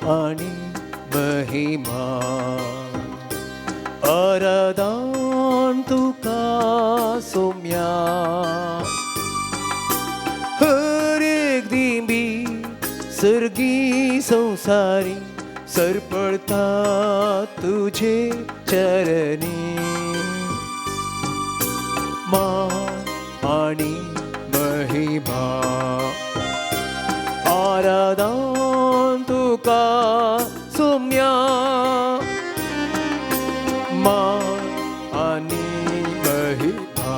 आणि महिमा आराधन तुका सोम्या हर एक दिंबी सर्गी संसारी सरपडता तुझे चरणी मान आणि महिमा आराधन तुका सोम्या मान आणि महिमा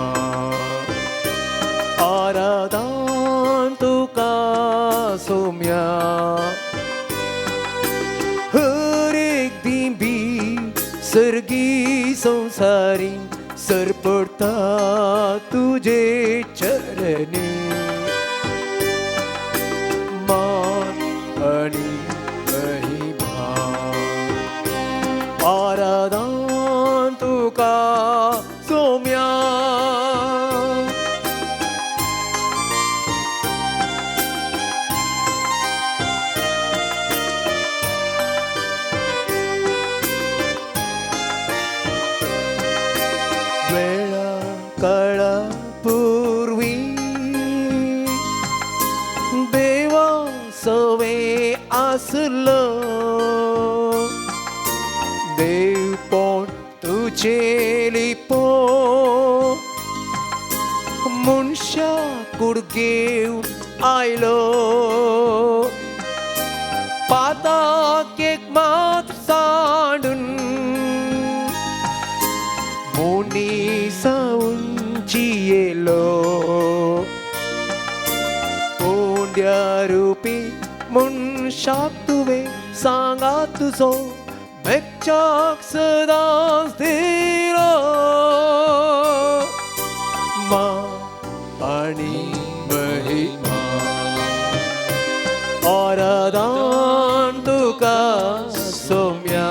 आराधन तुका सोम्या हर एक दिंबी सर्गी संसारी सरपडता तुझे चरणी मान आणि महिमा आराधन तुका सोम्या वेळा काळापूर्वी देवा सवे आसलो देव पण तुझे लिपो मनशा कुडगेव आयलो पाताक एक मात सांडून मोनीसा उंची येलो ओंड्या रूपी मनशाक तुवें सांगा तुजो मेच्चाक सदांच दिलो मान आणि महिमा आराधन तुका सोम्या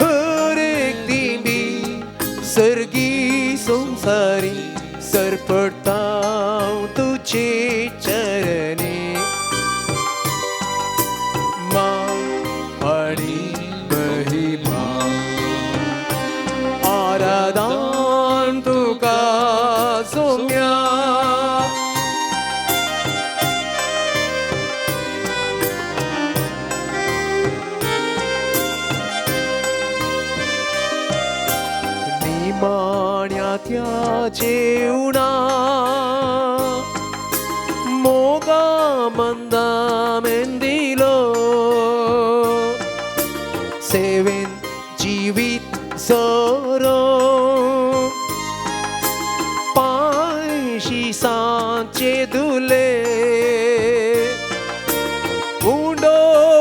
हर एक दिंबी सर्गी संसारी सरपडता तुझे चरणी मान आणि महिमा आराधन तुका सोम्या निमाण्या त्या जेवणा मोगा मंदा मेंदिलो सेवेन जीवित सोरो पायशी सांचे दुले उंडो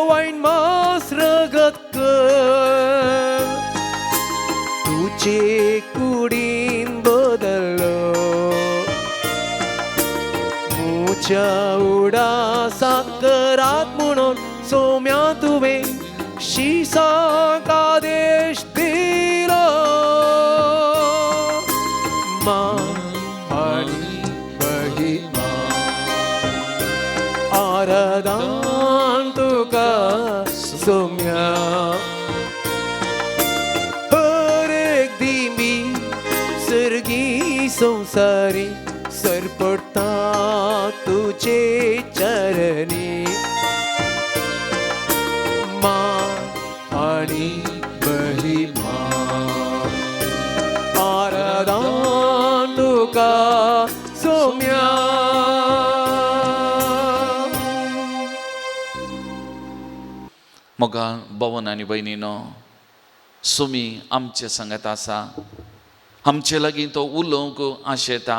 वाईन मास रगत कर तुझे कुडीन बदललो मुझ्या उडासाकरात म्हणून सोम्या तुवें शिसाक आदेश दिलो मान आणि महिमा आराधन तुका सोम्या हर एक दिंबी सर्गी संसारी सरपडता तुझे चरणी मान आणि महिमा आराधन तुका सोम्या मोगा भवन आनी भयणीनो सुमी आमचे सांगत आसा आमचे लागीं तो उलोवंक आशेता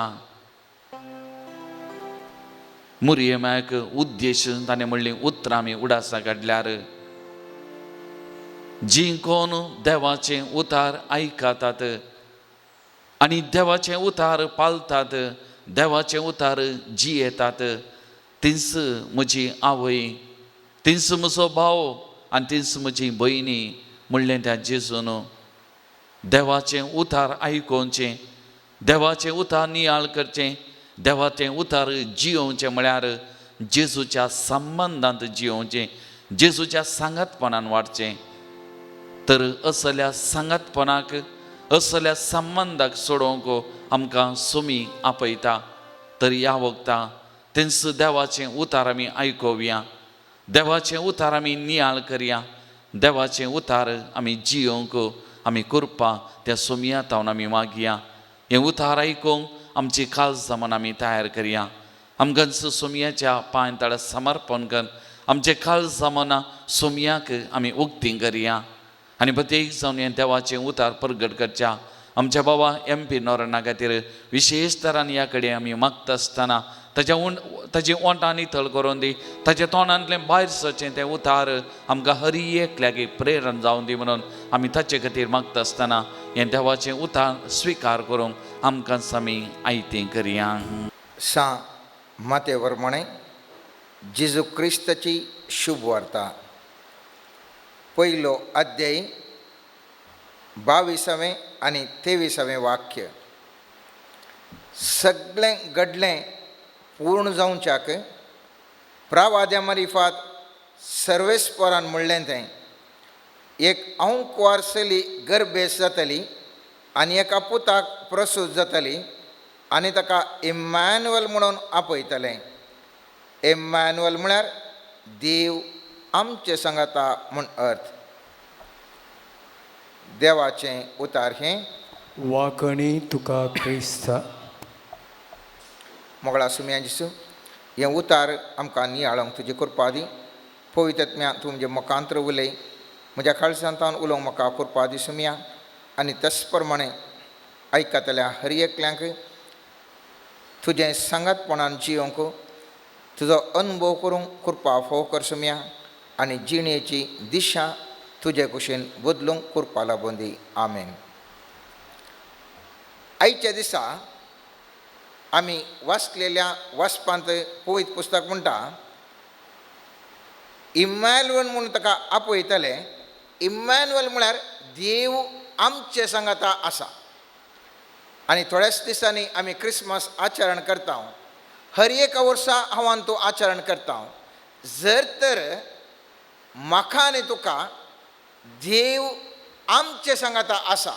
मुरयेमाक उद्देश ताणें म्हणली उतरां आमी उडासा काडल्यार जी कोण देवाचें उतार आयकतात आनी देवाचें उतार पाळतात देवाचें उतार जियेतात तिंच म्हजी आवय तिंच म्हजो भाव आनी तिंच म्हजी भयणी म्हणलें त्या जेजून देवाचें उतार आयकोवचें देवाचें उतार नियाळ करचें देवाचें उतार जियोवचें म्हळ्यार जेजूच्या संबंधांत जिवोवचें, जेजूच्या सांगतपणान वाडचें. तर असल्या सांगतपणाक, असल्या संबंधाक सोडोवंक आमकां सुमी आपयता. तर ह्या वखदां तेंच देवाचें उतार आमी आयकोवया, देवाचें उतार आमी नियाळ करया, देवाचें उतार आमी जियोंक आमी करपा त्या सुमया तावन आमी मागया. हें उतार आयकूंक आमची काळजां मन आमी तयार करया. आमकां सुमयाच्या पांय तळा समर्पण कर, आमचे काळजां मनां सुमयाक आमी उक्ती करया. आनी प्रत्येक जावन हें देवाचें उतार प्रगट करच्या. आमच्या बाबा MP नोराणा खातीर विशेश तरान ह्या कडेन आमी मागता आसतना ताची ओंटां नितळ करून दी, ताच्या तोंडांतलें भायर सरचें तें उतार आमकां हर एकल्याक प्रेरण जावन दी म्हणून आमी ताचे खातीर मागता आसतना हें देवाचें उतार स्विकार करूंक आमकांच आमी आयतें करया. माते प्रमाणे जेजू क्रिस्ताची शुभ वार्ता, पयलो अध्याय 22वें आनी 23वें वाक्य. सगळें घडलें पूर्ण जावच्याक प्रवाद्या मारिफात सर्वेस्परान म्हणलें तें, एक अंकवारसली गर्भेस जातली आनी एका पुताक प्रसूत जातली आनी ताका इम्मॅन्युअल म्हणून आपयतलें. इम्मॅन्युअल म्हळ्यार देव आमचे सांगाता म्हूण अर्थ. देवाचें उतार हें. वाकणी तुका क्रिस्त. मोगळा सुमया जिसू, हें उतार आमकां नियाळोंक तुजी कृपा दी. पवित्रत्म्या तूं म्हणजे मुखांतर उलय, म्हज्या काळजांतान उलोवंक म्हाका कृपा दी सुमया. आनी तस प्रमाणे आयकतल्या हर एकल्यांक तुजें सांगतपणान जियोंक, तुजो अनुभव करूंक कृपा फोव कर सुमया. आनी जिणेची दिशा तुजे कुशीन बदलूंक कृपा लाबून दी. आमेन. आयच्या दिसा आमी वाचलेल्या वाचपांत पवित्र पुस्तक म्हणटा इम्मॅन्युअल म्हणून ताका आपयतले. इम्मॅन्युअल म्हळ्यार देव आमचे सांगाता आसा. आनी थोड्याच दिसांनी आमी क्रिसमस आचरण करता. हर एका वर्सा हांव तो आचरण करता. जर तर म्हाका आनी तुका देव आमचे सांगाता आसा,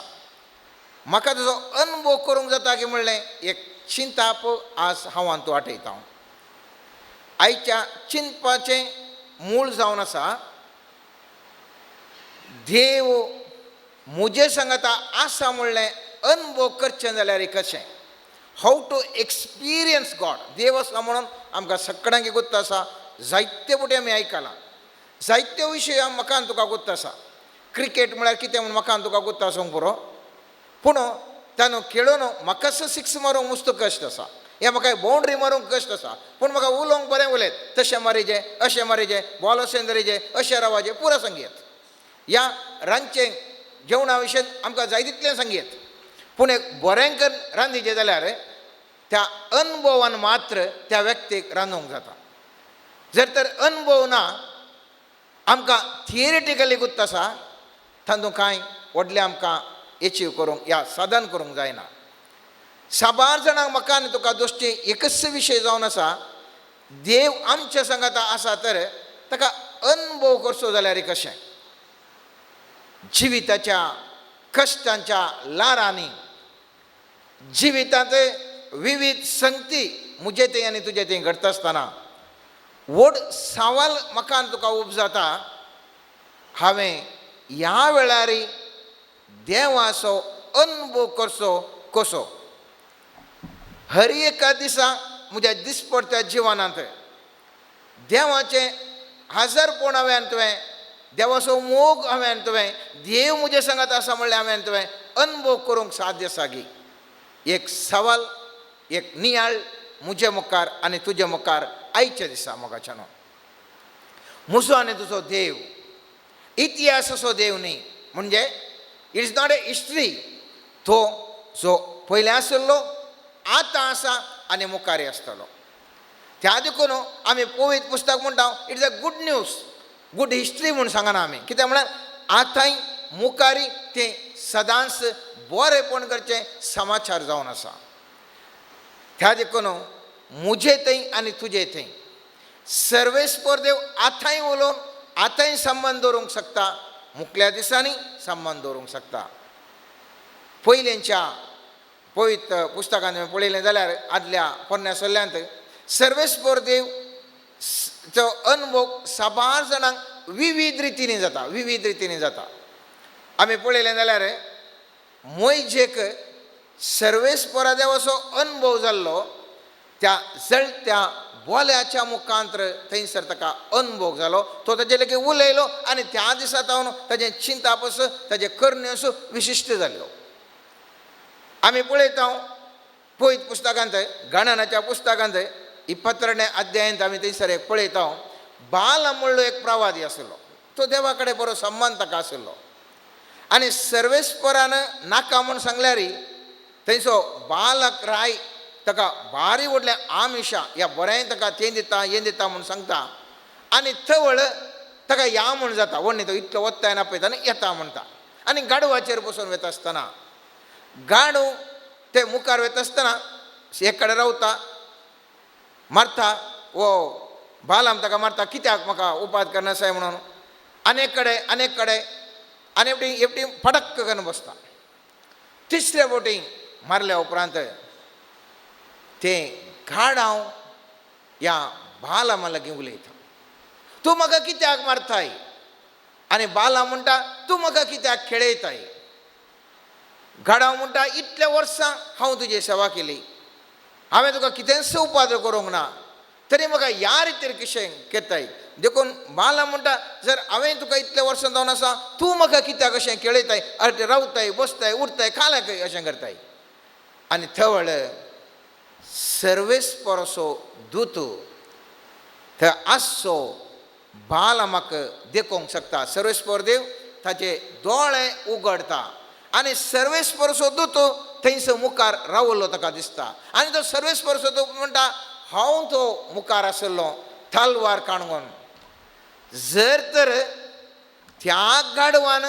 म्हाका तुजो अनुभव करूंक जाता की म्हणलें एक चिंताप आज हांव तूं आठयता. आयच्या चिंतपाचें मूळ जावन आसा देव म्हजे सांगाता आसा म्हणलें अनुभव करचें जाल्यार कशें. हाव टू एक्सपिरियन्स गॉड. देव आसा म्हणून आमकां सगळ्यांक गोत्त आसा. जायते फावटी आमी आयकलां, जायत्यो विशय म्हाका तुका गोत्त आसा. क्रिकेट म्हळ्यार कितें म्हूण म्हाका तुका गोत्त आसूंक पुरो, पूण ताणें खेळून म्हाकाच सिक्स मारूंक मस्त कश्ट आसा, हे म्हाका बाउंड्री मारूंक कश्ट आसा. पूण म्हाका उलोवंक बरें उलयत, तशें मारिजे, अशें मारिजे, बॉल अशें धरिजे, अशें रावाजे, पुरो सांगयत. ह्या रांदचे जेवणा विशयी आमकां जाय तितलें सांगयत. पूण एक बरें कर रांदिचें जाल्यार त्या अनुभवान मात्र त्या व्यक्तीक रांदूंक जाता. जर तर अनुभव ना, आमकां थियरेटिकली गुत्त आसा, तातूंत कांय व्हडलें आमकां एचीव करूंक या साधन करूंक जायना. साबार जाणांक म्हाका आनी तुका दोश्टी एकच विशय जावन आसा, देव आमच्या सांगाता आसा तर ताका अनुभव करचो जाल्यार कशें. जिविताच्या कश्टांच्या लारांनी, जिवितांत विविध संगती म्हजे थंय आनी तुजे थंय घडटा आसतना व्हड सवाल म्हाका आनी तुका उपजाता. हांवें ह्या वेळार देवाचो अनुभव करचो कसो. हर एका दिसा म्हज्या दिसपट्ट्या जिवनांत देवाचें हाजरपण हांवें तुवें, देवाचो मोग हांवें तुवें, देव म्हजे सांगात आसा म्हणलें हांवें तुवें अनुभव करूंक साध्य आसा गी. एक सवाल, एक नियाळ म्हजे मुखार आनी तुजे मुखार आयच्या दिसा मोगाच्यानो. म्हजो आनी तुजो देव इतिहासाचो देव न्ही, म्हणजे it is not a history. तो जो पयलीं आसलो, आतां आसा आनी मुखारय आसतलो. त्या देखून आमी पवित्र पुस्तक म्हणटा it is a good news, good history म्हूण सांगना आमी. कित्याक म्हळ्यार आतांय मुखारी तें सदांच बरेंपण करचें समाचार जावन आसा. त्या देखून म्हजे थंय आनी तुजे थंय सर्वेस्पर देव आतांय उलोवन आतांय संबंध दवरूंक शकता, मुखल्या दिसांनी संबंध दवरूंक शकता. पयलींच्या पवित्र पुस्तकांत पळयलें जाल्यार आदल्या पोरण्या सल्ल्यांत सर्वेस्पर देव तो अनुभव साबार जाणांक विविध रितींनी जाता. आमी पळयलें जाल्यार मोयजेक सर्वेस्परा देवाचो अनुभव जाल्लो, त्या जळत्या बोल्याच्या मुखांतर थंयसर ताका अनुभव जालो. तो ताजे लेगीत उलयलो आनी त्या दिसा तावन ताजें चिंतप असो, ताजे करण्यो असो विशिश्ट जाल्यो. आमी पळयता पयत पुस्तकांत गणनाच्या पुस्तकांत 22 अध्यायांत आमी थंयसर एक पळयता, बाल म्हणलो एक प्रवादी आसलो. तो देवा कडेन बरो संबंद ताका आसलो आनी सर्वेस्परान नाका म्हूण सांगल्यार थंयचो बालक राय ताका भारी व्हडलें आमिशा ह्या बरें ताका तें दिता हें दिता म्हूण सांगता आनी थवळ ताका या म्हूण जाता. व्हडली तो इतलो वत्ताय नापयता आनी येता म्हणटा. आनी गाडवाचेर बसून वता आसतना गाडव ते मुखार वता आसतना एक कडेन रावता, मारता वो बालाम ताका मारता, कित्याक म्हाका उपाद करनासाय म्हणून. अनेक कडेन आनी एवटी फडक्क करून बसता. तिसऱ्या बोटी मारल्या उपरांत ते गाडाव ह्या बालामा लागीं उलयता, तूं म्हाका कित्याक मारताय? आनी बाला म्हणटा, तूं म्हाका कित्याक खेळयताय? गाडाव म्हणटा, इतल्या वर्सां हांव तुजी सेवा केली, हांवें तुका कितेंच उपाद करूंक ना, तरी म्हाका ह्या रितीर कशें करताय? देखून बाला म्हणटा, जर हांवें तुका इतल्या वर्सां जावन आसा, तूं म्हाका कित्याक अशें खेळयताय? अरे रावताय, बसताय, उरताय, खाल्याक अशें करताय. आनी थवळ सर्वेस्परसो दूत थंय आसचो बाला म्हाका देखूंक शकता. सर्वेस्पर देव ताचे दोळे उगडटा आनी सर्वेस्परसो दूत थंयसर मुखार रावल्लो ताका दिसता. आनी तो सर्वेस्परसो दूत म्हणटा, हांव तो मुखार आसलो तलवार काणगोन. जर तर त्या गाडवान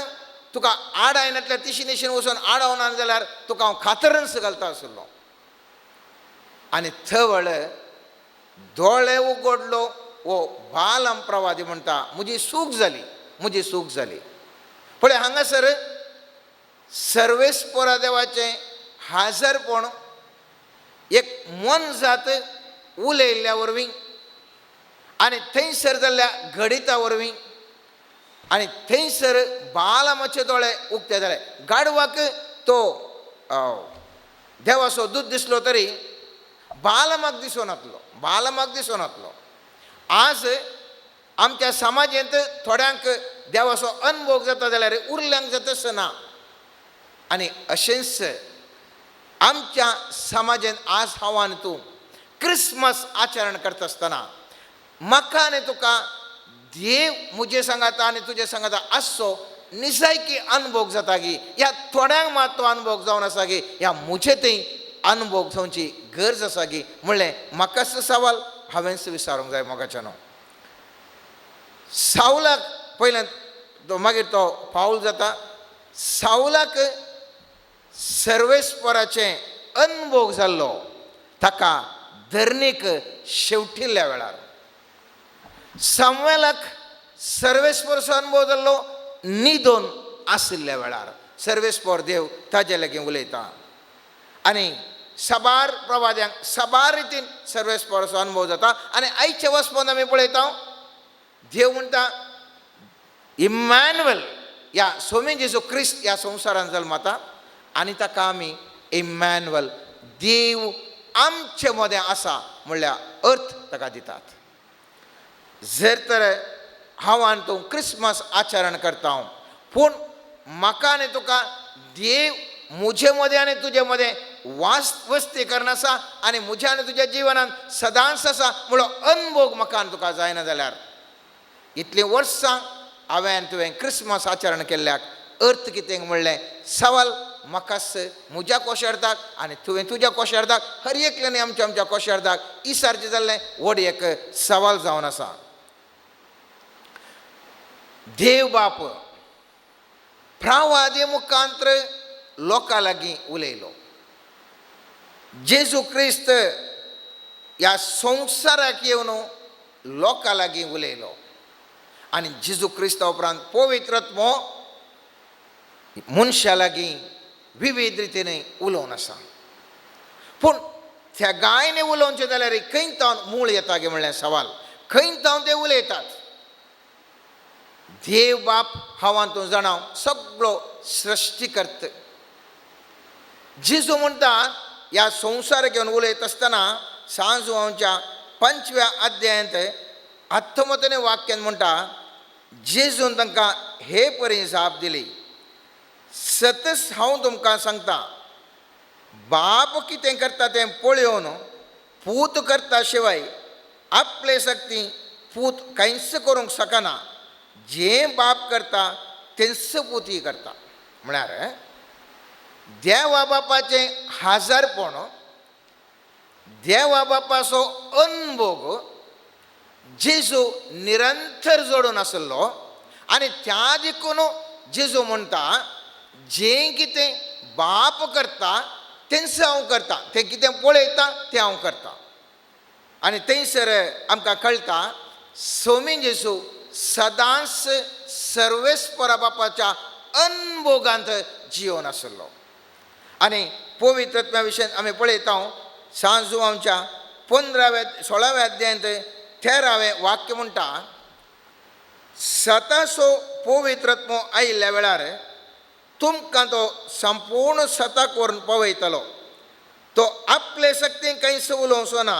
तुका आडायनातल्या तिशीनिशीन वचून आडवना जाल्यार तुका हांव खातरन्स घालता आसलो. आनी थवळ दोळे उगडलो. वो बालाम प्रवादी म्हणटा, म्हजी चूक जाली. पळय हांगासर सर्वेस्परा देवाचें हाजरपण एक मन जात उलयल्ल्या वरवीं आनी थंयसर जाल्ल्या घडिता वरवीं आनी थंयसर बालामाचे दोळे उक्ते जाले. गाडवाक तो देवाचो दूत दिसलो तरी बालामाक दिसून नासलो. आज आमच्या समाजांत थोड्यांक देवाचो अनुभव जाता जाल्यार उरल्यांक जाताच ना. आनी अशेंच आमच्या समाजांत आज हांव आनी तूं क्रिसमस आचरण करता आसतना म्हाका आनी तुका देव मुजे सांगाता आनी तुजे सांगाता आसचो निजायकी अनुभव जाता गी. ह्या थोड्यांक मात तो अनुभव जावन आसा गी, ह्या मुजे थंय अनुभव जावची गरज आसा गी. म्हणलें म्हाकाच सवाल हांवेंच विचारूंक जाय मोगाच्यान. सावलाक पयलें मागीर तो पावल जाता. सावलाक सर्वेस्पराचें अनुभव जाल्लो ताका धरणीक शेवटिल्ल्या वेळार. सामुएलाक सर्वेस्परचो अनुभव जाल्लो न्हिदोन आशिल्ल्या वेळार सर्वेस्पर देव ताजे लागीं उलयता. आनी साबार प्रवाद्यांक साबार रितीन सर्वेस्पराचो अनुभव जाता. आनी आयचे वचपन आमी पळयता देव म्हणटा, इम्मॅन्युएल ह्या स्वामी जेजू क्रिस्त ह्या संवसारांत जल्मता आनी ताका आमी इम्मॅन्युएल देव आमचे मदें आसा म्हणल्यार अर्थ ताका दितात. जर तर हांव आनी तूं क्रिसमस आचरण करता, पूण म्हाका आनी तुका देव मुजे मदें आनी तुजे मदें वस्ती करना आसा आनी म्हज्या आनी तुज्या जिवनांत सदांच आसा म्हणलो अनुभव म्हाका आनी तुका जायना जाल्यार इतलीं वर्सां हांवें आनी तुवें क्रिसमस आचरण केल्ल्याक अर्थ कितें म्हणलें सवाल म्हाकाच म्हज्या कोशेरदाक आनी तुवें तुज्या कोशेरदाक हर एकल्यानी आमच्या कोशेरदाक इसारचें जाल्लें व्हड एक सवाल जावन आसा. देव बाप प्रवादी मुखांतर लोकां लागीं उलयलो. जेजू क्रिस्त ह्या संवसाराक येवन लोकां लागीं उलयलो आनी जेजू क्रिस्ता उपरांत पवित्रत्व मनशां लागीं विविध रितीन उलोवन आसा. पूण त्या गायने उलोवचें जाल्यार खंय तावन मूळ येता गे म्हणल्यार सवाल. खंय तावन ते उलयतात. देव बाप हांवां तूं जाणाव सगळो सृश्टीकर्ता. जेजू म्हणटा ह्या संवसार घेवन उलयत आसतना सांजुआंवच्या 5व्या अध्यायांत 19वें वाक्यान म्हणटा जेजून तांकां हे परी जाप दिली, सतत हांव तुमकां सांगता, बाप कितें करता तें पळयोवन पूत करता शिवाय आपले सक्ती पूत कांयच करूंक शकना. जें बाप करता तेंच पूत करता. म्हळ्यार देवा बापाचें हाजारपण, देवा बापाचो अनुभव जेजू निरंतर जोडून आसलो आनी त्या देखून जेजू म्हणटा जें कितें बाप करता तेंच हांव करता. तें कितें पळयता तें हांव करता. आनी थंयसर आमकां कळटा सोमी जेजू सदांच सर्वेस्परा बापाच्या अनुभोगांत जिवन आसलो. आनी पवित्रत्व्या विशयी आमी पळयता सांजुआंवच्या 16व्या अध्यायांत 13वें वाक्य म्हणटा सताचो पवित्रत्व आयिल्ल्या वेळार तुमकां तो संपूर्ण सताक व्हरून पवयतलो. तो आपले सक्तीन कांयच उलोवचो ना,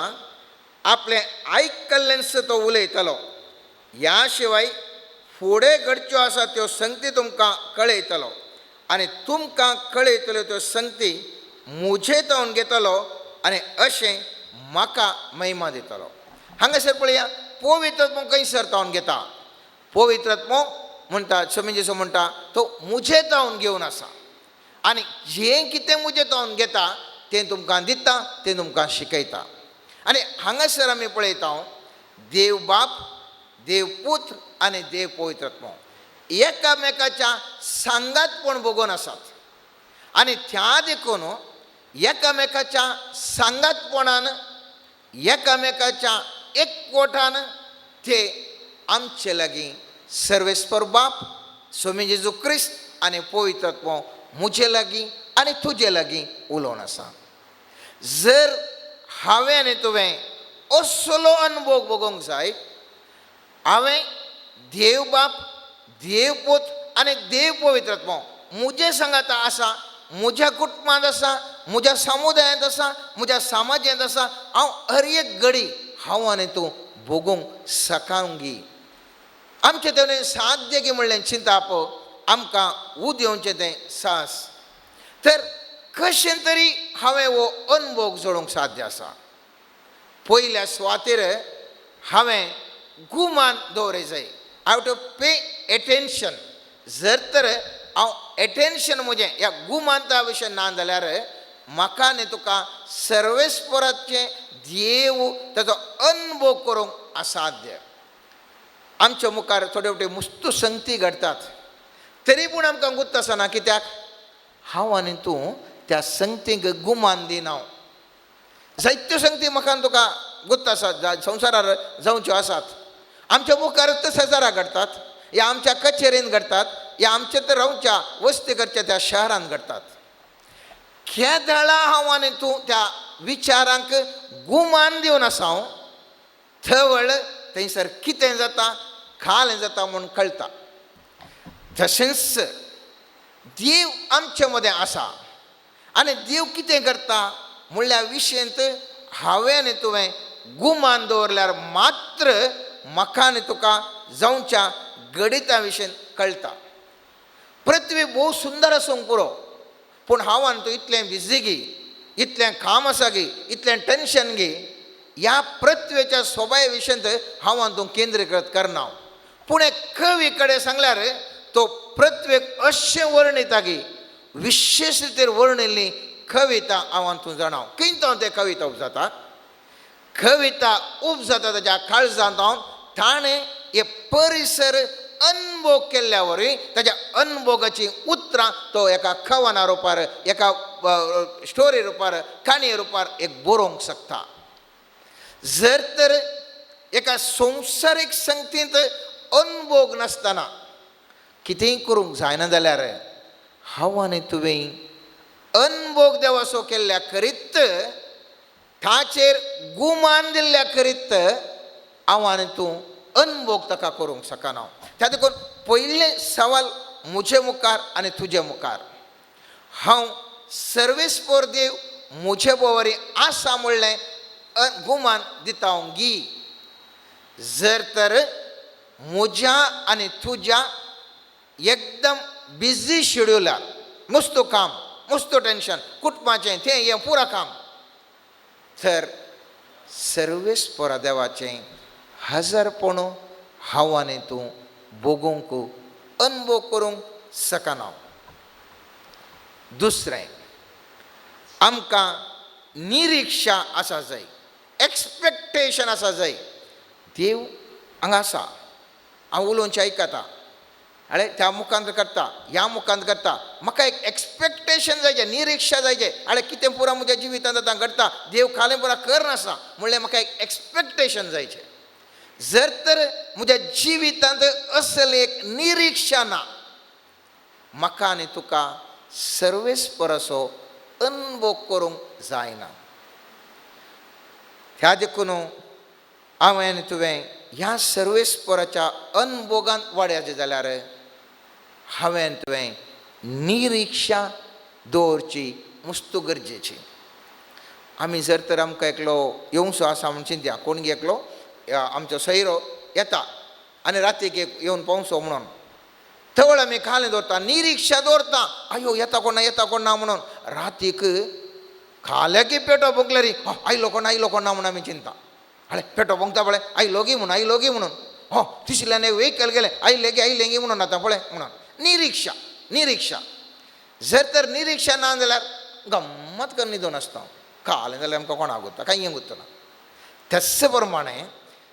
आपले आयकल्लेंच तो उलयतलो. ह्या शिवाय फुडें घडच्यो आसा त्यो संगती तुमकां कळयतलो आनी तुमकां कळयतल्यो त्यो संगती मुजे तावन घेतलो आनी अशें म्हाका महिमा दितलो. हांगासर पळया पवित्रत्व खंयसर तावन घेता. पवित्रत्व म्हणटा स्वामी जेजू म्हणटा तो मुजे तावन घेवन आसा आनी जें कितें मुजे तावन घेता तें तुमकां दिता, तें तुमकां शिकयता. आनी हांगासर आमी पळयता देव बाप, देव पुत्र आनी देव पवित्रत्व एकामेकाच्या सांगातपण भोगून आसात. आनी त्या देखून एकामेकाच्या सांगातपणान एकामेकाच्या एकवटान ते आमचे लागीं सर्वेस्पर बाप स्वामी जेजू क्रिस्त आनी पवित्रत्व मुजे लागीं आनी तुजे लागीं उलोवन आसा. जर हांवें आनी तुवें असलो अनुभव भोगूंक जाय, हांवें देव बाप, देव पुत्र आनी देव पवित्रत्व मुजे सांगात आसा, म्हज्या कुटुंबांत आसा, म्हज्या समुदायांत आसा, म्हज्या समाजांत आसा. हांव हर एक घडी हांव आनी तूं भोगूंक सकांगी. आमचे तेवटेन साध्य गे म्हणलें चिंता पळय, आमकां उद येवचें तें सास. तर कशें तरी हांवें हो अनुभव जोडूंक साध्य आसा. पयल्या सुवातेर हांवें गुमान दवरचें जाय. हांव टू पे एटेन्शन. जर तर हांव एटेन्शन म्हजें ह्या गुमांता विशयी ना जाल्यार म्हाका आनी तुका सर्वेस्पराचें देव ताचो अनुभव करूंक असाध्य. आमच्या मुखार थोड्यो फावटी मुस्त संगती घडटात, तरी पूण आमकां गुत्त आसना. कित्याक हांव आनी तूं त्या संगतीक गुमान दिना. जायत्यो संगती म्हाका तुका गुत्त आसात, संवसारार जावच्यो आसात. आमच्या मुखार हजारां घडटात, या आमच्या कचेरीन घडटात, या आमच्या तर रावच्या वस्तीकडच्या त्या शहरांत घडटात. केदाळा हांव आनी तूं त्या विचारांक गुमान दिवन आसा. थवळ थंयसर कितें जाता, खालें जाता म्हूण कळटा. तशेंच देव आमचे मदें आसा आनी देव कितें करता म्हणल्या विशयंत हांवें आनी तुवें गुमान दवरल्यार मात्र म्हाका आनी तुका जावच्या गणिता विशयी कळटा. पृथ्वी भोव सुंदर आसूंक पुरो, पूण हांव आनी तूं इतलें बिजी गी, इतलें काम आसा गी, इतलें टेन्शन गी, ह्या पृथ्वेच्या स्वभावा विशयंत हांव आनी तूं केंद्रीकृत करना. पूण एक कवी कडेन सांगल्यार तो पृथ्वेक अशें वर्णिता गी, विशेश रितीन वर्णिल्ली कविता हांव आनी तूं जाणाव. खंय तें कविता उपजाता. कविता उपजाता ताच्या काळजांत ताणें हे परिसर अनुभव केल्ल्या वरवीं ताच्या अनुभवाची उतरां तो एका कवना रुपार, एका स्टोरी रुपार, काणी रुपार एक बरोवंक शकता. जर तर एका संवसारीक संगतींत अनभोग नासतना कितेंय करूंक जायना जाल्यार हांव आनी तुवें अनभोग देवाचो केल्ल्या करीत ताचेर गुमान दिल्ल्या करीत हांव आनी तूं अनभोग ताका करूंक शकना. त्या देखून पयलें सवाल म्हजे मुखार आनी तुजे मुखार, हांव सर्वेस्पर देव म्हजे बरोबरी आसा म्हणलें गुमान दिता हांव गी. जर तर म्हज्या आनी तुज्या एकदम बिजी शेड्युलार, मस्तो काम, मस्तो टेन्शन, कुटुंबाचें तें हें पुरा काम, तर सर्वेस्परा देवाचें हजरपणू हांव आनी तूं भोगूंक अनुभव करूंक शकना. दुसरें, आमकां निरीक्षा आसा जाय, एक्सपेक्टेशन आसा जाय. देव हांगा आसा, हांव उलोवचें आयकता, अरे त्या मुखांत करता, ह्या मुखांत करता, म्हाका एक एक्सपेक्टेशन जायचें, निरीक्षा जायचें. अरे कितें पुरा म्हज्या जिवितांत आतां घडटा, देव खालें पुरा करनासा म्हणलें म्हाका एक एक्सपेक्टेशन जायचें. जर तर म्हज्या जिवितांत असलें एक निरीक्षा ना, म्हाका आनी तुका सर्वेस्पराचो अनुभव करूंक जायना. ह्या देखून हांवें आनी तुवें ह्या सर्वेस्पराच्या अनुभवांत वाड्याचें जाल्यार हांवें आनी तुवें निरीक्षा दवरची मस्त गरजेची. आमी जर तर आमकां एकलो येवंसो आसा म्हूण चिंत्या, कोण गे एकलो आमचो सैरो येता आनी रातीक एक येवन पावसो म्हणून, थवळ आमी खालें दवरता, निरीक्षा दवरता, आयो येता कोण ना म्हणून. रातीक खालें की पेटो भोगल्यार आयलो कोण ना म्हणून आमी चिंता. अरे पेटो भोगता पळय, आयलो गी म्हणून, हो तिसल्यान वेहिकल गेले, आयले गी म्हणून आतां पळय म्हणून. निरीक्षा जर तर निरीक्षा ना जाल्यार गम्मत करून न्हिदून आसता. खालें जाल्यार आमकां कोणाक गुत्ता, कांय गुत्तना. तस प्रमाणे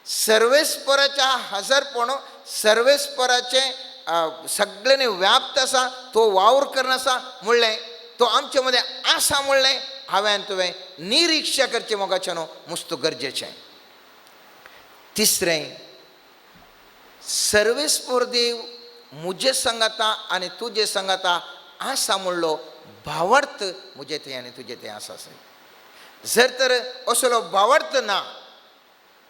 सर्वेस्पराच्या हजरपण, सर्वेस्पराचें सगळ्यांनी व्याप्त आसा, तो वावर करना आसा म्हणलें, तो आमचे मदें आसा म्हणलें हांवें तुवें निरीक्षा करचें मोगाचें न्हू, मस्त गरजेचें. तिसरें, सर्वेस्पर देव म्हजे सांगाता आनी तुजे सांगाता आसा म्हणलो भावार्थ म्हजे थंय आनी तुजे थंय आसा. जर तर असलो भावार्थ ना,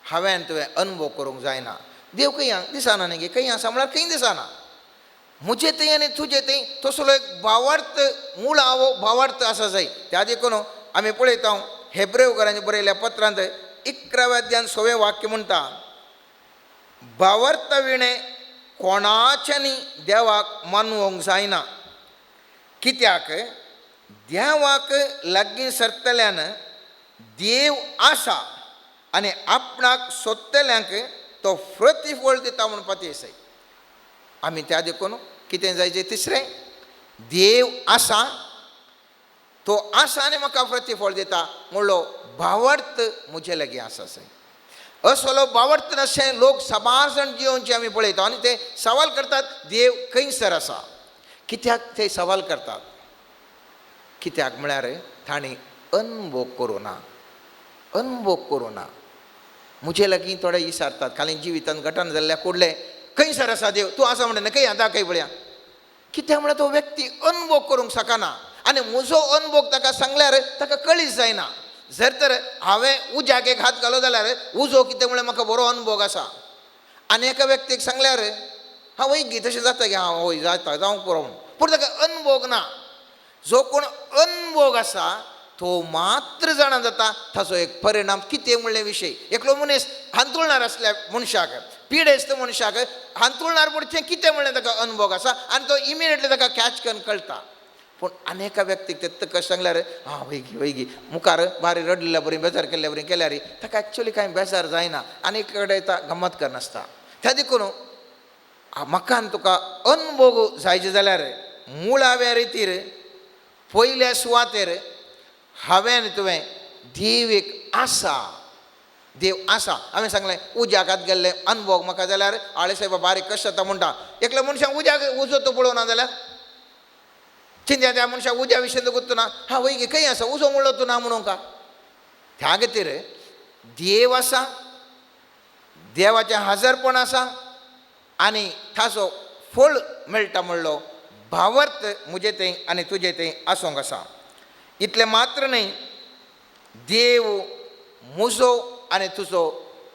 हांवें तुवें अनुभव करूंक जायना. देव खंय दिसना न्ही गे, खंय आसा म्हळ्यार खंय दिसना. म्हजे थंय आनी तुजे थंय तसलो एक भावार्थ, मूळ भावार्थ आसा जाय. त्या देखून आमी पळयता हेब्रेवकारांनी बरयल्या पत्रांत 11व्या अध्यायान 6वें वाक्य म्हणटा, भावार्थ विणे कोणाच्यानी देवाक मानवंक जायना, कित्याक देवाक लागीं सरतल्यान देव आसा आनी आपणाक सोदतल्यांक तो प्रतिफळ दिता म्हणून पतयेसाय. आमी त्या देखून कितें जायचें? तिसरें, देव आसा, तो आसा आनी म्हाका प्रतिफळ दिता म्हणलो भावार्थ म्हजे लागीं आसा. असलो भावार्थ नाशें लोक सबार जाण जियोवचे आमी पळयता आनी ते सवाल करतात, देव खंयसर आसा. कित्याक ते सवाल करतात? कित्याक म्हळ्यार तांणी अनुभव करूना. म्हजे लागीं थोडे विचारतात, खाली जिवितांत घटना जाल्ल्या कुडले खंयसर आसा देव, तूं आसा म्हणटा खंय आतां खंय पळया. कित्याक म्हळ्यार तो व्यक्ती अनुभव करूंक शकना आनी म्हजो अनुभव ताका सांगल्यार ताका कळीच जायना. जर तर हांवें उज्याक एक हात घालो जाल्यार उजो कितें म्हळ्यार म्हाका बरो अनुभव आसा, आनी एका व्यक्तीक सांगल्यार हांव वय गी तशें जाता गे, हांव वय जाता जावंक पुरो म्हणून, पूण ताका अनुभव ना. जो कोण अनुभव आसा तो मात्र जाणा जाता ताचो एक परिणाम कितें म्हणले विशय. एकलो मनीस हांतुळणार आसल्या मनशाक, पिडेस्त मनशाक हांतुळणार पडचें कितें म्हणलें ताका अनुभव आसा आनी तो इमिडियटली ताका कॅच करून कळटा. पूण आनेका व्यक्तीक ते कशें सांगल्यार हां वयगी मुखार बारी रडलेल्या बरी, बेजार केल्ल्या बरी केल्यार ताका एक्चुअली कांय बेजार जायना आनी कडेन गंमत करनासता. त्या देखून म्हाका आनी तुका अनुभव जायचे जाल्यार मुळाव्या रितीर पयल्या सुवातेर हांवें आनी तुवें देव एक आसा, देव आसा. हांवें सांगलें उज्याक हात गेल्ले अनुभव म्हाका जाल्यार आळे साहेब बारीक कशें जाता म्हणटा. एकल्या मनशाक उज्याक उजो तो पळोवना जाल्यार चिंत्या त्या मनशाक उज्या विशयी गुर्तू ना, हां वय गे खंय आसा उजो म्हणलो तूं ना म्हणून का. त्या खातीर देव आसा, देवाचें हजरपण आसा आनी ताचो फळ मेळटा म्हणलो भावर्थ मुजे थंय आनी तुजे थंय आसूंक आसा. इतलें मात्र न्हय, देव म्हजो आनी तुजो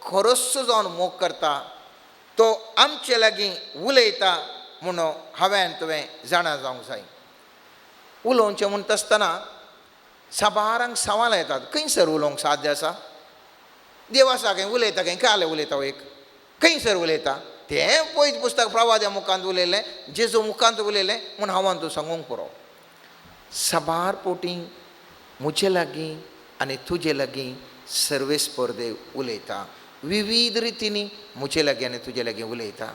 खरोच जावन मोग करता, तो आमचे लागीं उलयता म्हणून हांवें तुवें जाणा जावंक जाय. उलोवचें म्हणटा आसतना साबारांक सवाल येतात, खंयसर उलोवंक साध्य आसा? देव आसा खंय, उलयता खंय, काले उलयता एक खंयसर उलयता? तें पयलीं पुस्तक प्रवाद्या मुखांत उलयलें, जेजू मुखांत उलयलें म्हूण हांव तूं सांगूंक पुरो. साबार पोटी म्हजे लागीं आनी तुजे लागीं सर्वेस्पर देव उलयता. विविध रितींनी म्हजे लागीं आनी तुजे लागीं उलयता.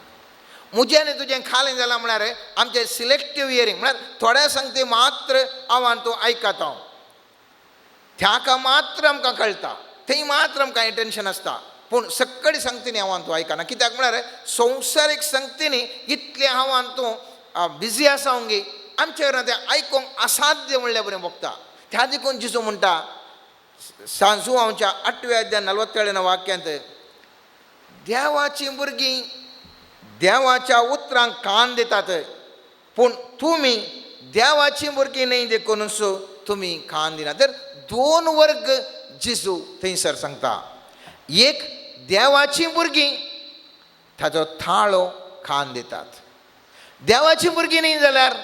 म्हजें आनी तुजें खालें जालां म्हळ्यार आमचें सिलेक्टीव हियरींग, म्हळ्यार थोड्या सांगते मात्र हांव तूं आयकता, त्या मात्र आमकां कळटा, थंय मात्र आमकां एटेन्शन आसता. पूण सक्कळी सांगतीनी हांव तूं आयकना. कित्याक म्हळ्यार संवसारीक सांगतीनी इतलें हांव तूं बिजी आसा ओंगी, आमचे घरांत तें आयकूंक असाध्य म्हणल्यार बरें भोगता. त्या देखून जिजू म्हणटा सांजू हांवच्या 8व्या अध्याय 47 वाक्यांत, देवाची भुरगीं देवाच्या उतरांक कान दितात, पूण तुमी देवाची भुरगीं न्हय देखूनच तुमी कान दिना. तर 2 वर्ग जिजू थंयसर सांगता. एक, देवाची भुरगीं ताचो थाळो कान दितात. देवाची भुरगीं न्हय जाल्यार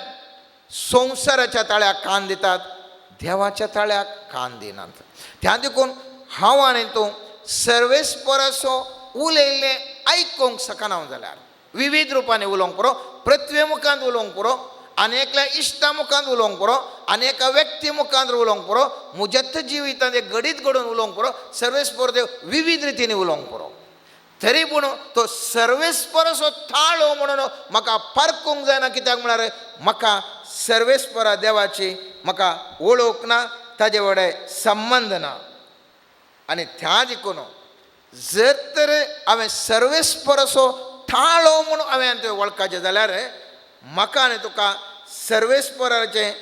संवसाराच्या ताळ्याक कान दितात, देवाच्या ताळ्याक कान दिनात. त्या देखून हांव आनी तूं सर्वेस्पराचो उलयल्लें आयकूंक शकना जाल्यार विविध रुपांनी उलोवंक पुरो, पृथ्वे मुखांत उलोवंक पुरो, आनेकल्या इश्टा मुखांत उलोवंक पुरो, आनेका व्यक्ती मुखांत उलोवंक पुरो, म्हज्याच जिवितांत एक घडीत घडोवन उलोवंक पुरो, सर्वेस्पर देव विविध रितींनी उलोवंक पुरो. तरी पूण तो सर्वेस्पराचो थाळो म्हणून म्हाका पारखूंक जायना. कित्याक म्हळ्यार म्हाका सर्वेस्परा देवाची म्हाका वळख ना, ताजे वांगडा संबंध ना. आनी त्या देखून जर तर हांवें सर्वेस्पराचो थाळो म्हणून हांवें तें वळखचें जाल्यार म्हाका आनी तुका सर्वेस्पराचें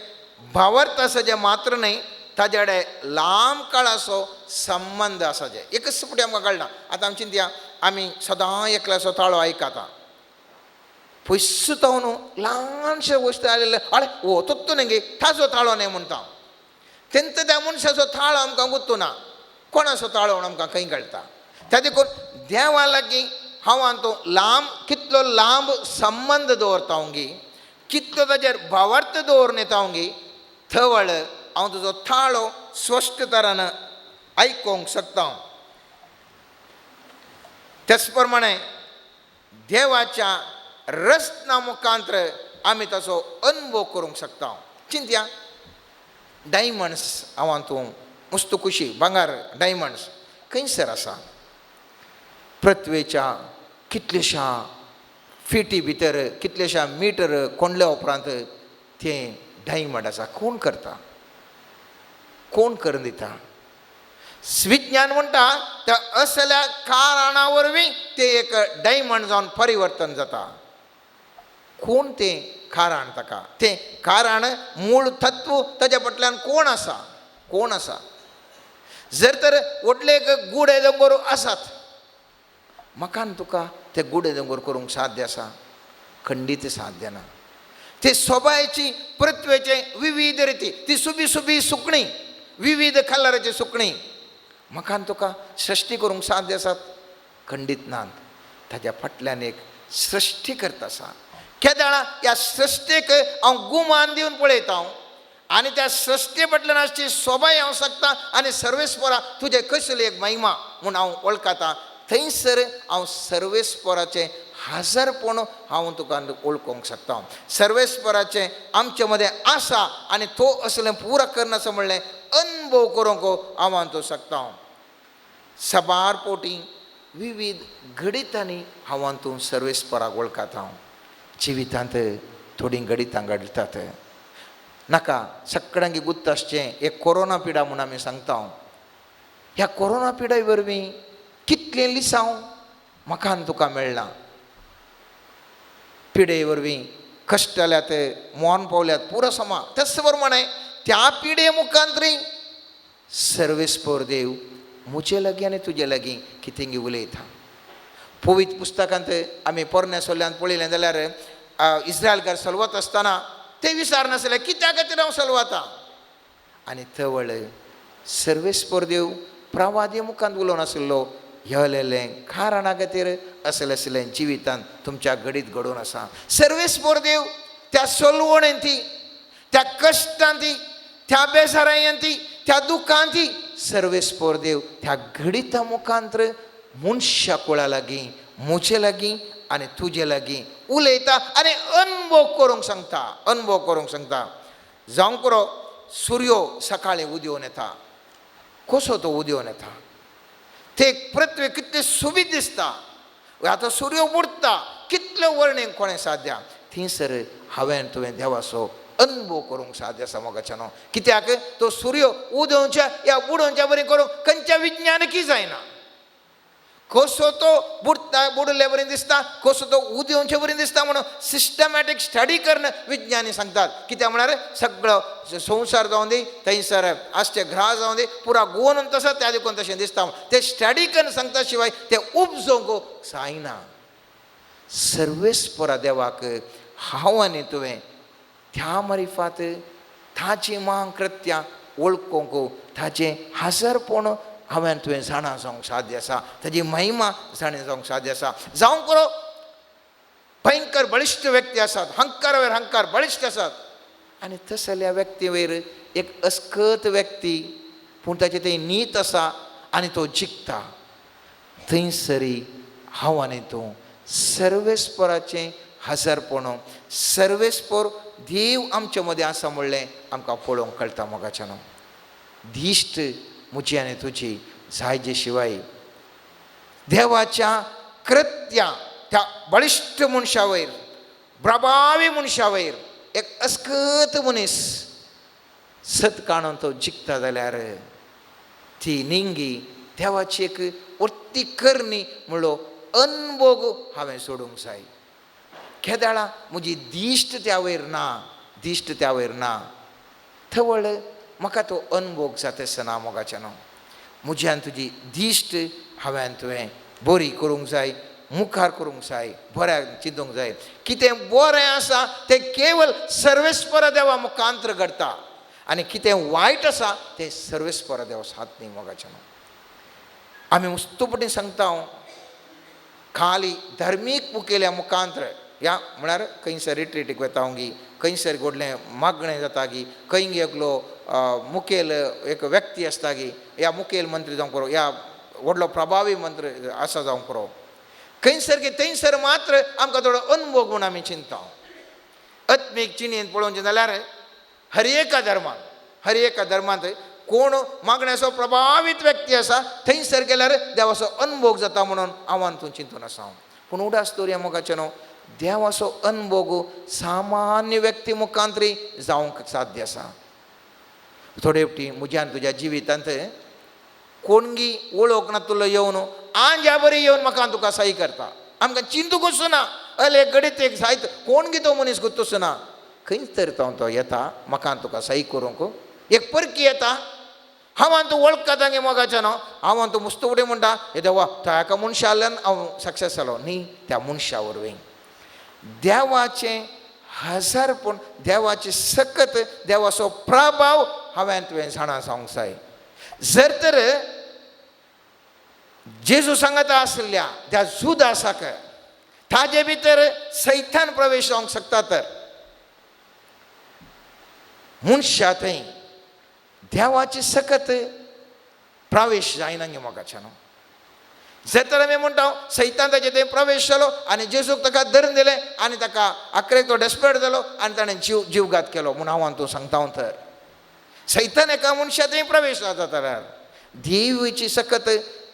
भावार्थ आसा जें मात्र न्हय, ताजे कडेन लांब काळाचो संबंध आसा जे एकच फुटी आमकां कळना. आतां आमची चिंतया, आमी सदां एकल्याचो ताळो आयकता, पयस तो न्हू ल्हानशे गोश्ट आलेले, अरे हो तो न्ही ताचो ताळो न्ही म्हणटा. तेंत त्या मनशाचो थाळो आमकां गुर्तुना, कोणाचो ताळो म्हणून आमकां खंय कळटा. त्या देखून देवा लागीं हांव तूं लांब कितलो लांब संबंध दवरता ओंगी, कितलो ताजेर भावार्थ दवरून येता ओंगी, थवळ हांव तुजो थाळो स्पश्ट तरान आयकूंक शकता. त्याच प्रमाणे देवाच्या रस्ना मुखांतर आमी ताचो अनुभव करूंक शकता. चिंतया, डायमंड्स हांव तूं मुस्तकुशी भांगार डायमंड्स खंयसर आसा? पृथ्वेच्या कितलेशा फिटी भितर, कितलेशा मिटर कोंडल्या उपरांत तें डायमंड आसा. कोण करता? कोण करून दिता? विज्ञान म्हणटा त्या असल्या कारणां वरवीं तें एक डायमंड जावन परिवर्तन जाता. कोण तें कारण? ताका तें कारण मूळ तत्व ताच्या फाटल्यान कोण आसा? कोण आसा? जर तर व्हडले एक गुडे दोंगर आसात, म्हाका आनी तुका ते गुडे दोंगर करूंक साध्य आसा? खंडीत साध्य ना. ते सोबायची पृथ्वेचे विविध रिती, ती सुबी सुबी सुकणी, विविध कलराची सुकणी म्हाका आनी तुका सृश्टी करूंक साध्य आसात? खंडीत नात. ताच्या फाटल्यान एक सृश्टी करता आसा. केदाळा ह्या सृश्टेक हांव गुमान दिवन पळयता आनी त्या सृश्टे फाटल्यान आसची सोबाय हांव सांगता आनी सर्वेस्परा तुजे कसली एक महिमा म्हूण हांव वळखता. थंयसर हांव सर्वेस्पराचें हजरपण हांव तुका वळखूंक शकता. सर्वेस्पराचें आमचे मदें आसा आनी तो असलें पुरा करनासो म्हणलें अनुभव करूंक हांव तो शकता. सबार पोटी विविध गणितांनी हांव तूं सर्वेस्पराक वळखता. जिवितांत थोडीं गणितां घडटात. नाका सगळ्यांक गुत्त आसचें एक कोरोना पिडा म्हूण आमी सांगता. ह्या कोरोना पिडाय वरवीं कितलें लिसांव म्हाका आनी तुका मेळ्ळां. पिडे वरवीं कश्ट जाल्यात, मोन पावल्यात पुरो समाज. तेच प्रमाणे त्या पिडे मुखांतरी सर्वेस्पर देव म्हजे लागीं आनी तुजे लागीं कितें उलयता. पवित्र पुस्तकांत आमी पोरण्या सोल्ल्यान पळयलें जाल्यार इस्रायलकार चलवत आसतना ते विचारनासले कित्या खातीर हांव चलवता. आनी थवळ सर्वेस्पर देव प्रवादी मुखांत उलोवन आशिल्लो ह्या कारणा खातीर असलें जिवितांत तुमच्या घडीत घडोवन आसा. सर्वेस्पर देव त्या चलवणेंती, त्या कश्टांती, त्या बेजारायांती, त्या दुखांती सर्वेस्पर देव त्या घडिता मुखांतर मनशा कुळा लागीं, म्हजे लागीं आनी तुजे लागीं उलयता आनी अनुभव करूंक सांगता. जावं करो सूर्यो सकाळीं उदयोन येता, कसो तो उदयोन येता, ते पृथ्वी कितले सुबीत दिसता. आतां सूर्यो बुडटा, कितले वर्णेक कोणें साध्या. थंयसर हांवें तुवें देवाचो अनुभव करूंक साध्य आसा मोगाच्यानो. कित्याक तो सूर्य उदोवच्या या बुडोवच्या बरें करूंक खंयच्या विज्ञानकी जायना. कसो तो बुडले बरें दिसता, कसो तो उदोवचे बरें दिसता म्हणून सिस्टमॅटीक स्टडी करून विज्ञानी सांगतात. कित्याक म्हळ्यार सगळो संवसार जावं दी, थंयसर आसचे ग्रह जावं दी, पुरा गोवन तसो त्या देखून तशें दिसता. ते स्टडी करून सांगता शिवाय ते उपजोवंक जायना. सर्वेस्परा देवाक हांव आनी तुवें त्या मारिफात ताची महाकृत्यां वळखूंक, ताचें हजरपण हांवें तुवें जाणा जावंक साध्य आसा, ताची महिमा जाणें जावंक साध्य आसा. जावं करो भयंकर बळिश्ट व्यक्ती आसात, हंकार वयर हंकार बळिश्ट आसात, आनी तसल्या व्यक्ती वयर एक अस्कत व्यक्ती पूण ताचें तें नीत आसा आनी तो जिखता. थंयसरी हांव आनी तूं सर्वेस्पराचें हजरपण, सर्वेस्पर देव आमचे मदें आसा म्हणलें आमकां पळोवंक कळटा मोगाच्यानो. दिश्ट म्हजी आनी तुजी जायजे शिवाय देवाच्या कृत्या त्या बळिश्ट मनशा वयर, प्रभावी मनशा वयर एक अस्कत मनीस सत काणून तो जिखता जाल्यार ती निंगी देवाची एक वर्ती करणी म्हणलो अनुभव हांवें सोडूंक जाय. केदाळा म्हजी दिश्ट त्या वयर ना, थवळ म्हाका तो अनुभव जाता आसतना मोगाच्यानो म्हजी आनी तुजी दिश्ट हांवें तुवें बरी करूंक जाय, मुखार करूंक जाय, बऱ्याक चिंतूंक जाय. कितें बरें आसा तें केवळ सर्वेस्पर देवा मुखांतर घडटा आनी कितें वायट आसा तें सर्वेस्पर देवा साथ न्ही मोगाच्यानो. आमी मुस्तपणी सांगता हांव खाली धर्मीक मुखेल्या मुखांतर या म्हळ्यार खंयसर रिट्रीटीक वता गी, खंयसर घडलें मागणें जाता गी, खंय एकलो मुखेल एक व्यक्ती आसता गी, या मुखेल मंत्री जावं करो, या व्हडलो प्रभावी मंत्री आसा जावं करो, खंयसर की थंयसर मात्र आमकां थोडो अनुभव म्हूण आमी चिंता. आत्मीक चिंतून पळोवचें जाल्यार हर एका धर्मांत कोण मागण्याचो प्रभावीत व्यक्ती आसा थंयसर गेल्यार देवाचो अनुभव जाता म्हणून हांव तूं चिंतून आसा. पूण उडास दवरया मोगाच्यानो, देवाचो अनुभव सामान्य व्यक्ती मुखांतरी जावंक साध्य आसा. थोडे फावटी म्हज्या तुज्या जिवितांत कोणगी वळख नातुलो येवन आंज्या बरी येवन म्हाका तुका सही करता. आमकां चिंतूंकच ना, अले घडीत एक साहित्य कोणगी तो मनीस गुतूच ना, खंयच तर तो येता म्हाका तुका सही करूंक. एक परकी येता, हांव तूं वळखता गे मोगाच्यानो, हांव तूं मुस्त उडे म्हणटा हे देवा त्या एका मनशाल्यान हांव सक्सेस जालो न्ही, त्या मनशा वरवीं देवाचें हजारपण, देवाचे सकत देवाचो प्रभाव हांवें तुवें जाणा जावंक जाय. जर तर जेजू सांगता आसल्या त्या जुदासाक ताजे भितर सैतान प्रवेश जावंक शकता तर मनशा थंय देवाचे सकत प्रवेश जायना गे मोगाच्यानो. जर तर आमी म्हणटा सैतान ताचे थंय प्रवेश जालो आनी जेजूक ताका धरून दिलें आनी ताका आखरेक तो डेस्परेट जालो आनी ताणें जीवघात केलो म्हूण हांव तूं सांगता. तर सैतान एका मनशा थंय प्रवेश जाता जाल्यार देवाची सकत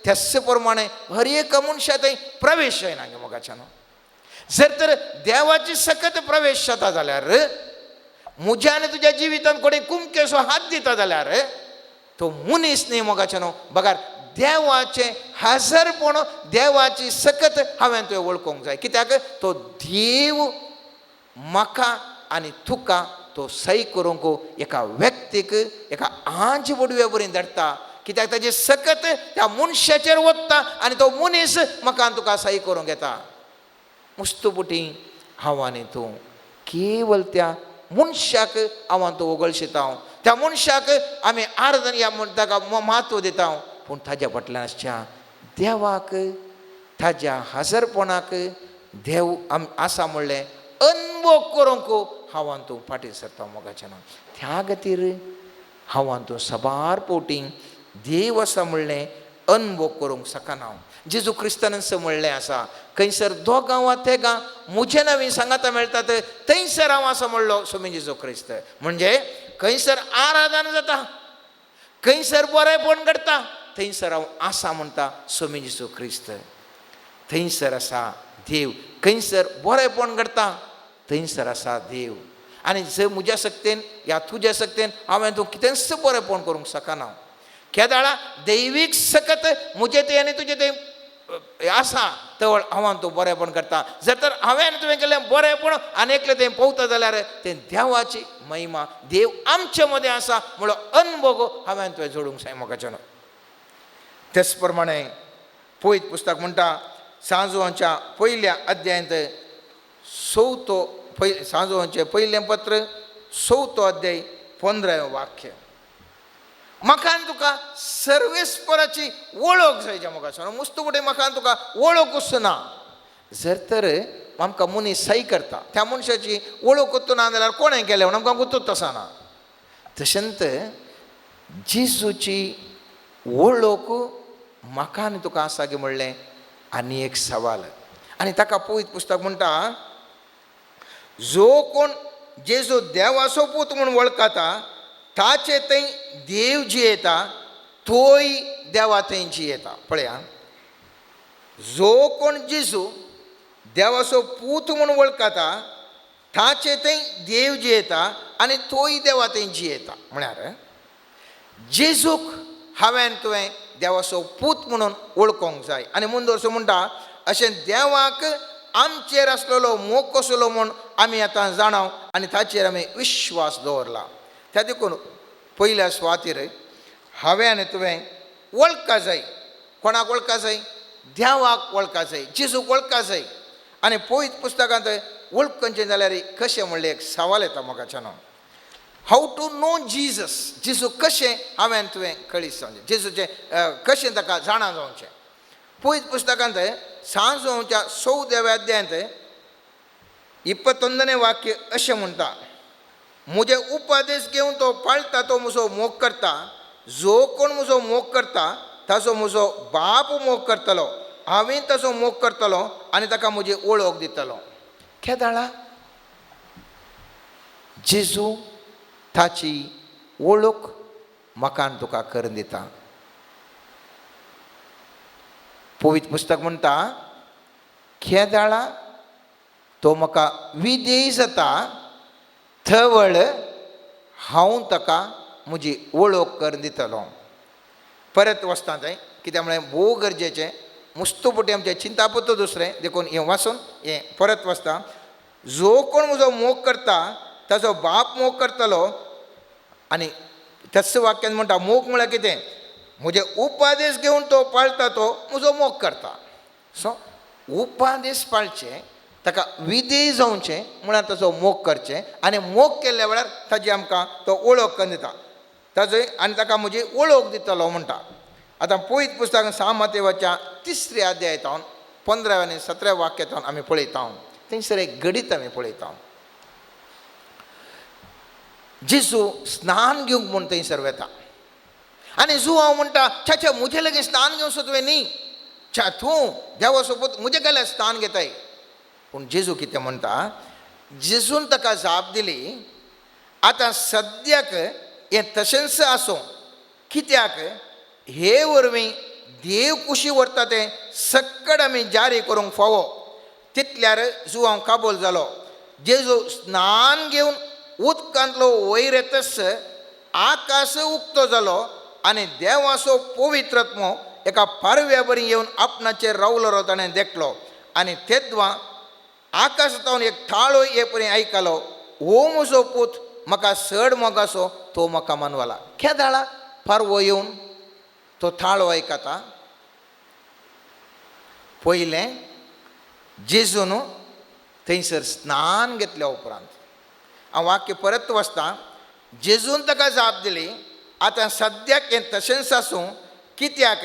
त्याच प्रमाणे हर एका मनशा थंय प्रवेश जायना गे मोगाच्यानो. जर तर देवाची सकत प्रवेश जाता जाल्यार म्हज्या आनी तुज्या जिवितांत कोणी कुमकेसो हात दिता जाल्यार तो मनीस न्ही मोगाच्यानो. बगार देवाचें हजरपण, देवाची सकत हांवें तुवें वळखूंक जाय. कित्याक तो देव म्हाका आनी तुका तो सही करूंक एका व्यक्तीक एका आंज बडवे बरी धाडटा, कित्याक ताजे सकत त्या मनशाचेर वत्ता आनी तो मनीस म्हाका तुका सही करूंक येता. मुस्तपुटी हांव आनी तूं केवल त्या मनशाक हांव तूं वगळशिता, त्या मनशाक आमी आराधन या ताका म्हत्व दिता, पूण ताज्या फाटल्यान देवाक ताज्या हजरपणाक देव आसा म्हणलें अनुभव करूंक हांव तूं फाटीं सरता मोगाचें नांव. त्या खातीर हांव तूं सबार पोवटी देव आसा म्हणलें अनुभव करूंक शकना. जेजू क्रिस्तान म्हणलें आसा, खंयसर दोगां वा तेगां म्हजे नवी सांगाता मेळटात थंयसर हांव आसा म्हणलो स्वामी जेजू क्रिस्त. म्हणजे खंयसर आराधन जाता, खंयसर बरेपण घडटा, थंयसर हांव आसा म्हणटा स्वामी जेजू क्रिस्त. थंयसर आसा देव, खंयसर बरेपण घडटा थंयसर आसा देव. आनी जर म्हज्या सक्तेन या तुज्या सक्तेन हांवें तूं कितेंच बरेपण करूंक शकना. केदाळा दैवीक सकत म्हजे ते आनी तुजे ते आसा तवळ हांव तूं बरेपण करता. जर तर हांवें तुवें केलें बरेपण आनी एकलें तें पळोवता जाल्यार तें देवाची महिमा, देव आमचे मदें आसा म्हणलो अनुभव हांवें तुवें जोडूंक जाय मोगाचें. तेच प्रमाणे पळयत पुस्तक म्हणटा सांजोवाच्या पयल्या अध्यायांत सांजोवाचें पयलें पत्र 6 अध्याय 15वें वाक्य. म्हाका तुका सर्वेस्पराची वळख जाय ज्या मोगाचो. मुस्तपुटे म्हाका तुका वळखूच ना. जर तर आमकां मनीस सही करता, त्या मनशाची वळखूच ना जाल्यार कोणें केलें म्हणून आमकां गुतूच तसा ना. तशेंच जेजूची वळख म्हाका आनी तुका आसा गे म्हणलें आनी एक सवाल. आनी ताका पळयत पुस्तक म्हणटा जो कोण जेजू देवाचो पूत म्हूण वळखता ताचे थंय देव जियेता, तोय देवा थंय जियेता. पळया, जो कोण जेजू देवाचो पूत म्हूण वळखता ताचे थंय देव जियेता आनी तोय देवा थंय जियेता. म्हळ्यार जेजूक हांवें तुवें देवाचो पूत म्हणून वळखोंक जाय. आनी मुंदरसो म्हणटा अशें देवाक आमचेर आसलेलो मोग कसलो म्हूण आमी आतां जाणाव आनी ताचेर आमी विश्वास दवरला. त्या देखून पयल्या सुवातेर हांवें आनी तुवें वळखा जाय. कोणाक वळखा जाय? देवाक वळखा जाय, जेजूक वळखा जाय. आनी पळयत पुस्तकांत वळखचें जाल्यार कशें म्हणलें एक सवाल येता मोगाच्यान. हाऊ टू नो जिजस, जेजू कशें हांवें तुवें कळीत जावचें, जेजूचें कशें ताका जाणा जावचें. पळयत पुस्तकांत सांजोवाच्या 14व्या अध्यायांत 21वें वाक्य अशें म्हणटा, म्हजे उपदेश घेवन तो पाळटा तो म्हजो मोग करता. जो कोण म्हजो मोग करता ताचो म्हजो बाप मोग करतलो, हांवें ताचो मोग करतलो आनी ताका म्हजी वळख दितलो. केदाळा जेजू ताची वळख म्हाका आनी तुका करून दिता. पवित्र पुस्तक म्हणटा केदाळा तो म्हाका विधेय जाता थवळ हांव ताका म्हजी वळख करून दितलो. परत वचता थंय, कित्याक म्हळ्यार भोव गरजेचें. मुस्तपुटी आमचें चिंतापत्र दुसरें देखून हें वाचून हें परत वचता. जो कोण म्हजो मोग करता ताचो बाप मोग करतलो. आनी त्याच वाक्यान म्हणटा मोग म्हळ्यार कितें? म्हजे उपादेश घेवन तो पाळटा तो म्हजो मोग करता. सो उपादेश पाळचे, ताका विधेय जावचें म्हळ्यार ताचो मोग करचें. आनी मोग केल्ल्या वेळार ताजी आमकां तो वळख करून दिता ताजो आनी ताका म्हजी वळख दितलो म्हणटा. आतां पळयत पुस्तक 6 मत्तेवाच्या 3ऱ्या अध्यायान 15व्या आनी 17व्या वाक्यांतून आमी पळयता. थंयसर एक गडीत आमी पळयता. जेजू स्नान घेवंक म्हूण थंयसर वेता आनी जू हांव म्हणटा च्या म्हजे लगेच स्नान घेवंक सोदुवें न्ही, तूं देवा सोबत म्हजे गेल्यार स्नान घेताय. पूण जेजू कितें म्हणटा, जेजून ताका जाप दिली आतां सद्याक हें तशेंच आसूं, कित्याक हे वरवीं देव कुशी व्हरता तें सक्कड आमी जारी करूंक फावो. तितल्यार जू हांव काबूल जालो. जेजू स्नान घेवन उदकांतलो वयर येतस आकाश उक्तो जालो आनी देवाचो पवित्रत्मो एका पारव्या बरी येवन आपणाचेर रावलो ताणें देखलो. आनी तेद्वा आकाशांतल्यान एक थाळो ये परी आयकलो, हो म्हजो पूत म्हाका चड मोगाचो, तो म्हाका मानवाला. केदाळा पारवो येवन तो थाळ आयकता. पयलें जेजून थंयसर स्नान घेतल्या उपरांत हांव वाक्य परत वाचतां. जेजून ताका जाप दिली, आतां सद्याक हें तशेंच आसूं, कित्याक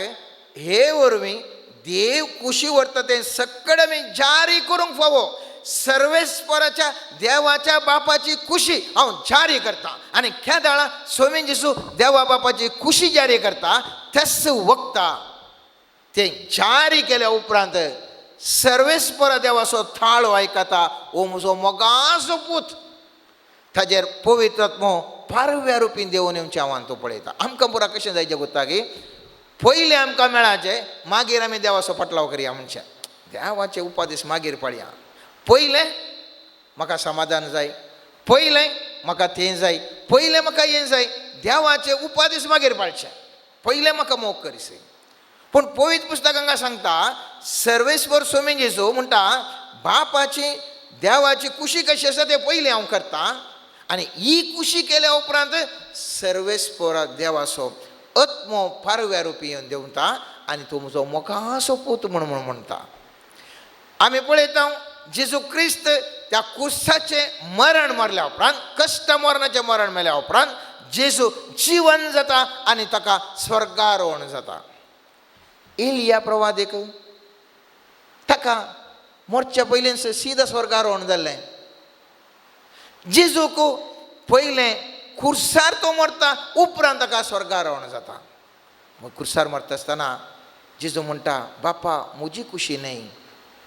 हे वरवीं देव कुशी व्हरता तें सक्कड आमी जारी करूंक फावो. सर्वेस्पराच्या देवाच्या बापाची कुशी हांव जारी करता. आनी केदाळा स्वामी जेजू देवा बापाची कुशी जारी करता. त्याच वक्ता ते जारी केल्या उपरांत सर्वेस्पर देवाचो थाळ आयकता. हो म्हजो मोगाचो पूत. ताजेर पवित्र आत्मो पारव्या रुपीन देवून येवचें हांव तो पळयता. आमकां पुरा कशें जायचें गोत्ता की पयलें आमकां मेळाचें, मागीर आमी देवाचो पटलाव करया म्हणचें. देवाचे उपादेश मागीर पळया. पयलें म्हाका समाधान जाय, पयलें म्हाका तें जाय, पयलें म्हाका हें जाय. देवाचे उपादेश मागीर पाळचे, पयलें म्हाका मोग करिसे. पूण पवित्र पुस्तक हांगा सांगता, सर्वेस्वर स्वामी जेजू म्हणटा बापाची देवाची कुशी कशी आसा तें पयलीं हांव करता. आनी ही कुशी केल्या उपरांत सर्वेस्पर देवाचो आत्मो पारव्या रुपी येवन देंवता आनी तो म्हजो मोगाचो पूत म्हणून म्हणटा. आमी पळयता जेजू क्रिस्त त्या कुसाचें मरण मरल्या उपरांत, कश्ट मरणाचें मरण मेल्या उपरांत जेजू जिवन जाता आनी ताका स्वर्गारोहण जाता. एलिया प्रवादीक ताका मरच्या पयलीं सीदा स्वर्गारोहण जाल्लें. जेजूक पयलें खुर्सार तो मरता, उपरांत ताका स्वर्गारोहण जाता. मग खुर्सार मरता आसतना जेजू म्हणटा, बापा म्हजी खुशी न्हय,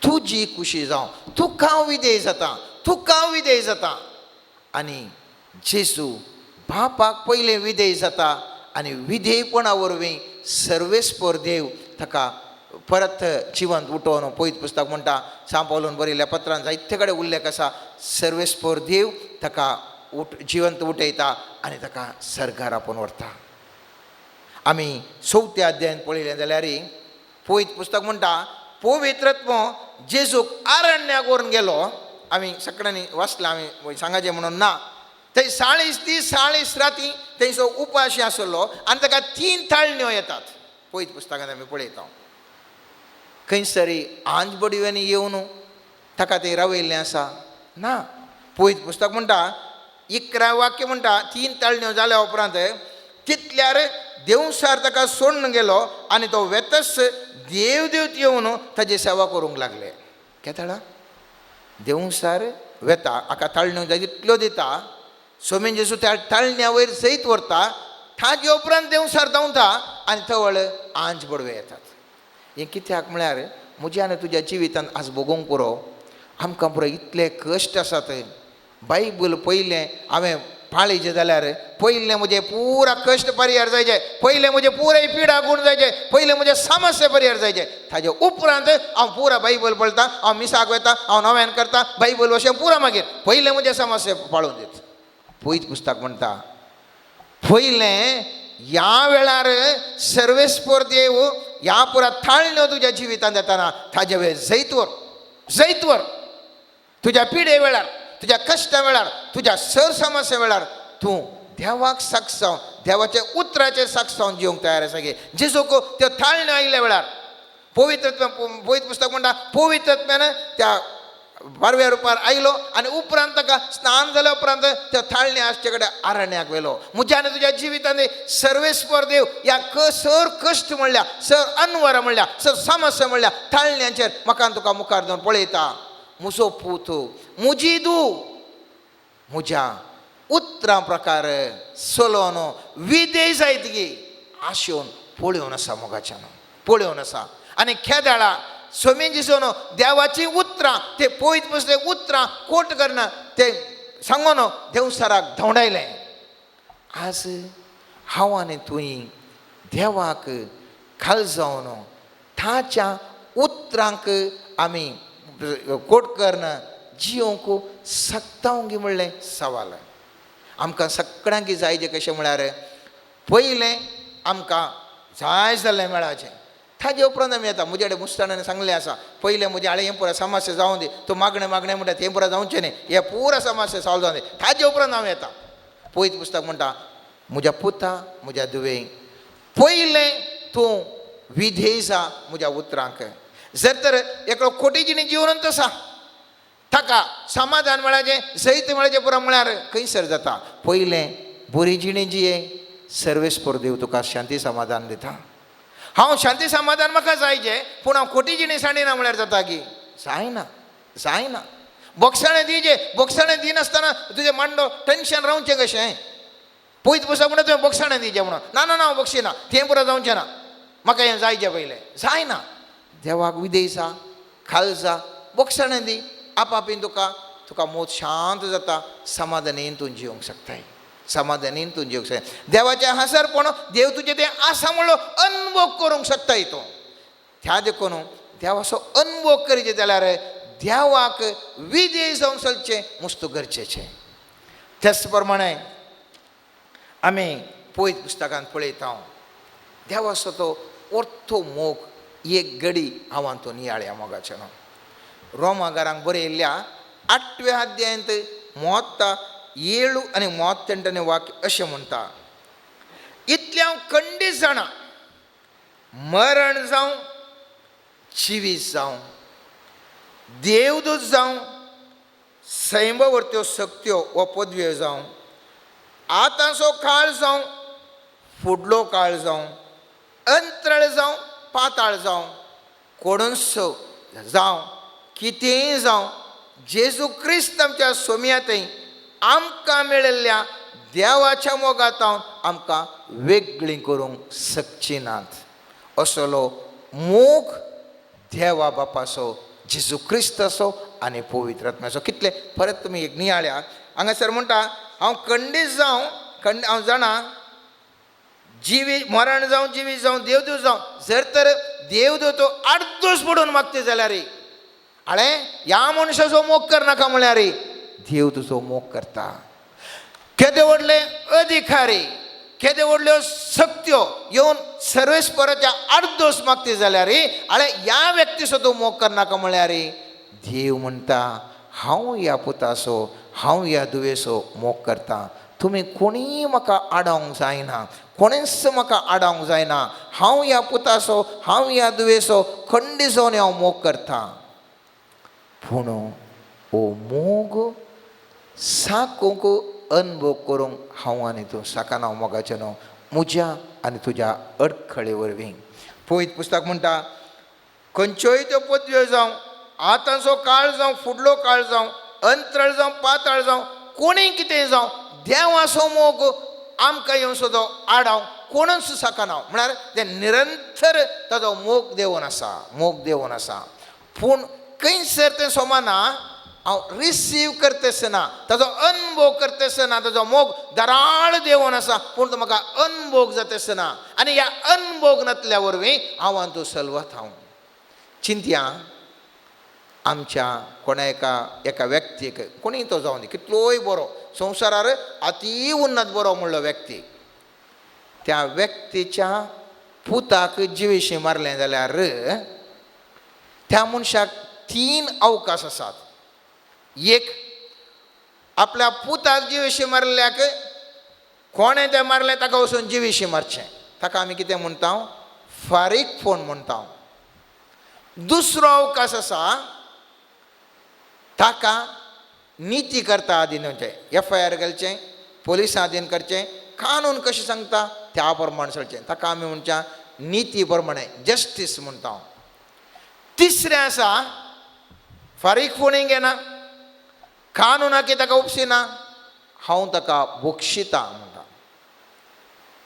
तुजी खुशी जावं, तुका हांव विधेय जाता, तुका हांव विधेय जाता. आनी जेजू बापाक पयलें विधेय जाता आनी विधेयपणा वरवीं सर्वेस्पर देव ताका परत जिवंत उठोवन, पवित्र पुस्तक म्हणटा, सांत पावलोन बरयल्ल्या पत्रांत जायते कडेन उल्लेख आसा, सर्वेस्पर देव ताका जिवंत उठयता आनी ताका सर्गार आपोवन व्हरता. आमी 4थ्या अध्यायान पळयलें जाल्यार पवित्र पुस्तक म्हणटा, पवित्रत्व जेजूक आरण्याक व्हरून गेलो. आमी सगळ्यांनी वाचलां, आमी सांगाचें म्हणून ना. थंय 40 दीस 40 राती थंयचो उपाशी आसलो आनी ताका 3 थाळण्यो येतात. पवित्र पुस्तकांत आमी पळयता. खंयसरी आंज बडव्यांनी येवन ताका तें रावयल्लें आसा ना. पवित्र पुस्तक म्हणटा, 11 वाक्य म्हणटा, 3 ताळण्यो जाल्या उपरांत तितल्यार देवसार ताका सोडून गेलो आनी तो वेतस देवदेवत येवन ताची सेवा करूंक लागले. केताळा देवसार वेता, हाका ताळण्यो जाय तितल्यो दिता. स्वामी जेजू त्या ताळण्या वयर सयत व्हरता. ताजे उपरांत देवसार धांवता आनी थवळ आंज बडवे येतात. हें कित्याक म्हळ्यार म्हज्या आनी तुज्या जिवितांत आज भोगूंक पुरो आमकां पुरो इतले कश्ट आसात. बायबल पयलें हांवें पाळयचें जाल्यार पयलें म्हजें पुरा कश्ट परिहार जायचे, पयलें म्हजें पुराय पिडा गूण जायचे, पयलें म्हजें समस्या परिहार जायचे. ताजे उपरांत हांव पुरा बायबल पळयता, हांव मिसाक वयता, हांव नव्यान करता, बायबल अशें पुरा मागीर पयलें म्हजें समस्या पाळून दीत. पवित्र पुस्तक म्हणटा, पयलें ह्या वेळार सर्वेस्पर देव ह्या पुरा थाळण्यो तुज्या जिवितांत येताना ताजे वेळ जैत वर तुज्या पिडे वेळार, तुज्या कश्टा वेळार, तुज्या सर समस्या वेळार तूं देवाक साक्षावन, देवाच्या उतराचेर साक्षावन जिवंक तयार आसा गे. जेजूक त्यो थाळण्यो आयिल्ल्या वेळार पवित्र पुस्तक म्हणटा, पवित्रत्म्यान त्या बारव्या रुपार आयलो आनी उपरांत ताका स्नान जाल्या उपरांत त्या थाळण्या आसचे कडेन आरण्याक व्हेलो. म्हज्या आनी तुज्या जिवितांत सर्वेस्पर देव ह्या सर कश्ट म्हणल्या, सर अनवरां म्हणल्या, सर समस्या म्हणल्या थाळण्यांचेर म्हाका तुका मुखार दवरून पळयता. म्हजो पूत, म्हजी धूव म्हज्या उतरां प्रकार चलोवन विधेय जायत गे आशेवन पळयोवन आसा, मोगाच्यान पळयोवन आसा. आनी खेदाळा स्वामी जेजून देवाची उतरां, ते पवित्र पुस्तक उतरां कोट करना ते सांगून देवसाराक धांवडायलें. आज हांव आनी तुयी देवाक खाल जावन ताच्या उतरांक आमी कोट करना जियोंक सक्तावंगी म्हणलें सवाल. आमकां सगळ्यांक जाय कशें म्हळ्यार पयलें आमकां जाय जाल्लें मेळाचें, ताजे उपरांत आमी येता. म्हजे कडेन मुस्ताणान सांगलें आसा, पयलें म्हजें हाळे हें पुरा समस्या जावं दी, तूं मागणें म्हणटा तें पुरा जावचें न्ही, हे पुरा समस्या सॉल्व जावं दी, ताजे उपरांत हांव येता. पवित्र पुस्तक म्हणटा, म्हज्या पुता, म्हज्या धुवे, पयलें तूं विधेय जा म्हज्या उतरांक. जर तर एकलो खोटी जिणी जिवनंत आसा ताका समाधान मेळाचें जैत मेळचें पुरो म्हळ्यार खंयसर जाता. पयलें बरी जिणी जिये सर्वेस्पर देव तुका शांती समाधान दिता. हांव शांती समाधान म्हाका जायचें पूण हांव खोटी जिणी सांडिना म्हळ्यार जाता की जायना. बोगसाणें दिजे बोगसाणें दिनासतना तुजें मांडो टेन्शन रावचें कशें. पयत बसप म्हणून तुवें बोगसाणें दिचें म्हणून ना ना ना हांव बक्षिना तें पुरो जावचें ना म्हाका हें जायचें पयलें जायना. देवाक विधेय जा खाल जा बोगसाणें दी आपापीन तुका मोत शांत जाता. समाधानीन तूं जिवंक शकताय. समाधानीन तूं जिवंक शकता. देवाचें हासरपण देव तुजें तें आसा म्हणलो अनुभव करूंक शकताय तूं. त्या देखून देवाचो अनुभव करीत जाल्यार देवाक विधेय जावन चलचें मस्त गरजेचें. त्याच प्रमाणे आमी पयत पुस्तकांत पळयता देवाचो तो ओर्थो मोग एक घडी हांवां तो नियाळ्या मोगाचें न्हू. रोमाकारांक बरयल्ल्या 8व्या अध्यायांत 37 आनी 38 वाक्य अशें म्हणटा. इतलें हांव खंडीत जाणा मरण जावं जिवीत जावं देवदूत जावं सैमवर्त्यो शक्त्यो वा पदव्यो जावं आतांचो काळ जावं फुडलो काळ जावं अंतराळ जावं पाताळ जावं कोणूच जावं कितेंय जावं जेजू क्रिस्त आमच्या सोम्यातय आमकां मेळिल्ल्या देवाच्या मोगांत आमकां वेगळीं करूंक शकची नात. असलो मोग देवा बापाचो जेजू क्रिस्ताचो आनी पवित्र आत्म्याचो. कितले परत तुमी एक नियाळ्या हांगासर म्हणटा हांव खंडीत जावं हांव जाणा मरण जावं जिवीत जावं देवदूत जावं जर तर देवदूत आडदोस पडून मागता जाल्यार ह्या मनशाचो मोग करनाका म्हळ्यार देव तुजो मोग करता. केदे व्हडले अधिकारी केदे व्हडल्यो शक्त्यो येवन सर्वेस्पराच्या आडदोस मागता जाल्यार ह्या व्यक्तीचो तूं मोग करनाका म्हळ्यार देव म्हणटा हांव ह्या पुताचो हांव ह्या दुवेचो मोग करता. तुमी कोणीय म्हाका आडावंक जायना कोणेंच म्हाका आडावंक जायना. हांव ह्या पुताचो हांव ह्या दुवेचो खंडी जावन हांव मोग करता. पूण हो मोग साकूंक अनुभव करूंक हांव आनी तूं साकान हांव मोगाचें न्हू म्हज्या आनी तुज्या अडखळे वरवीं. पळयत पुस्तक म्हणटा खंयच्योय त्यो पदव्यो जावं आतांचो काळ जावं फुडलो काळ जावं अंतराळ जावं पाताळ जावं कोणीय कितेंय जावं देवाचो मोग आमकां येवन सुद्दां आडाव कोणूच साकाना म्हळ्यार तें निरंतर ताजो मोग देंवन आसा. पूण खंयसर तें सोमाना हांव रिसीव करतेसना ताजो अनुभव करतेसना ताजो मोग दराळ देंवन आसा पूण तो म्हाका अनुभव जातेसना आनी ह्या अनुभवनांतल्या वरवीं हांव आनी तूं चलवत हांव. चिंतया आमच्या कोणा एका व्यक्तीक कोणीय तो जावं दी कितलोय बरो संवसारार अती उन्नत बरो म्हणलो व्यक्ती त्या व्यक्तीच्या पुताक जिवेशी मारलें जाल्यार त्या मनशाक 3 अवकाश आसात. एक आपल्या पुताक जिवेशी मारल्याक कोणें तें मारलें ताका वचून जिवेशी मारचें ताका आमी कितें म्हणटा फारीक फोन म्हणटा. दुसरो अवकाश आसा ताका नीती करता अधीनचें FIR घालचें पोलिसां अधीन करचें कानून कशें सांगता त्या प्रमाणे चलचें ताका आमी म्हणच्या नीती प्रमाणे जस्टीस म्हणटा. तिसरें आसा फारीक फोणीय घेना कानुनाकी ताका उपसिना हांव ताका बक्षिता म्हणटा.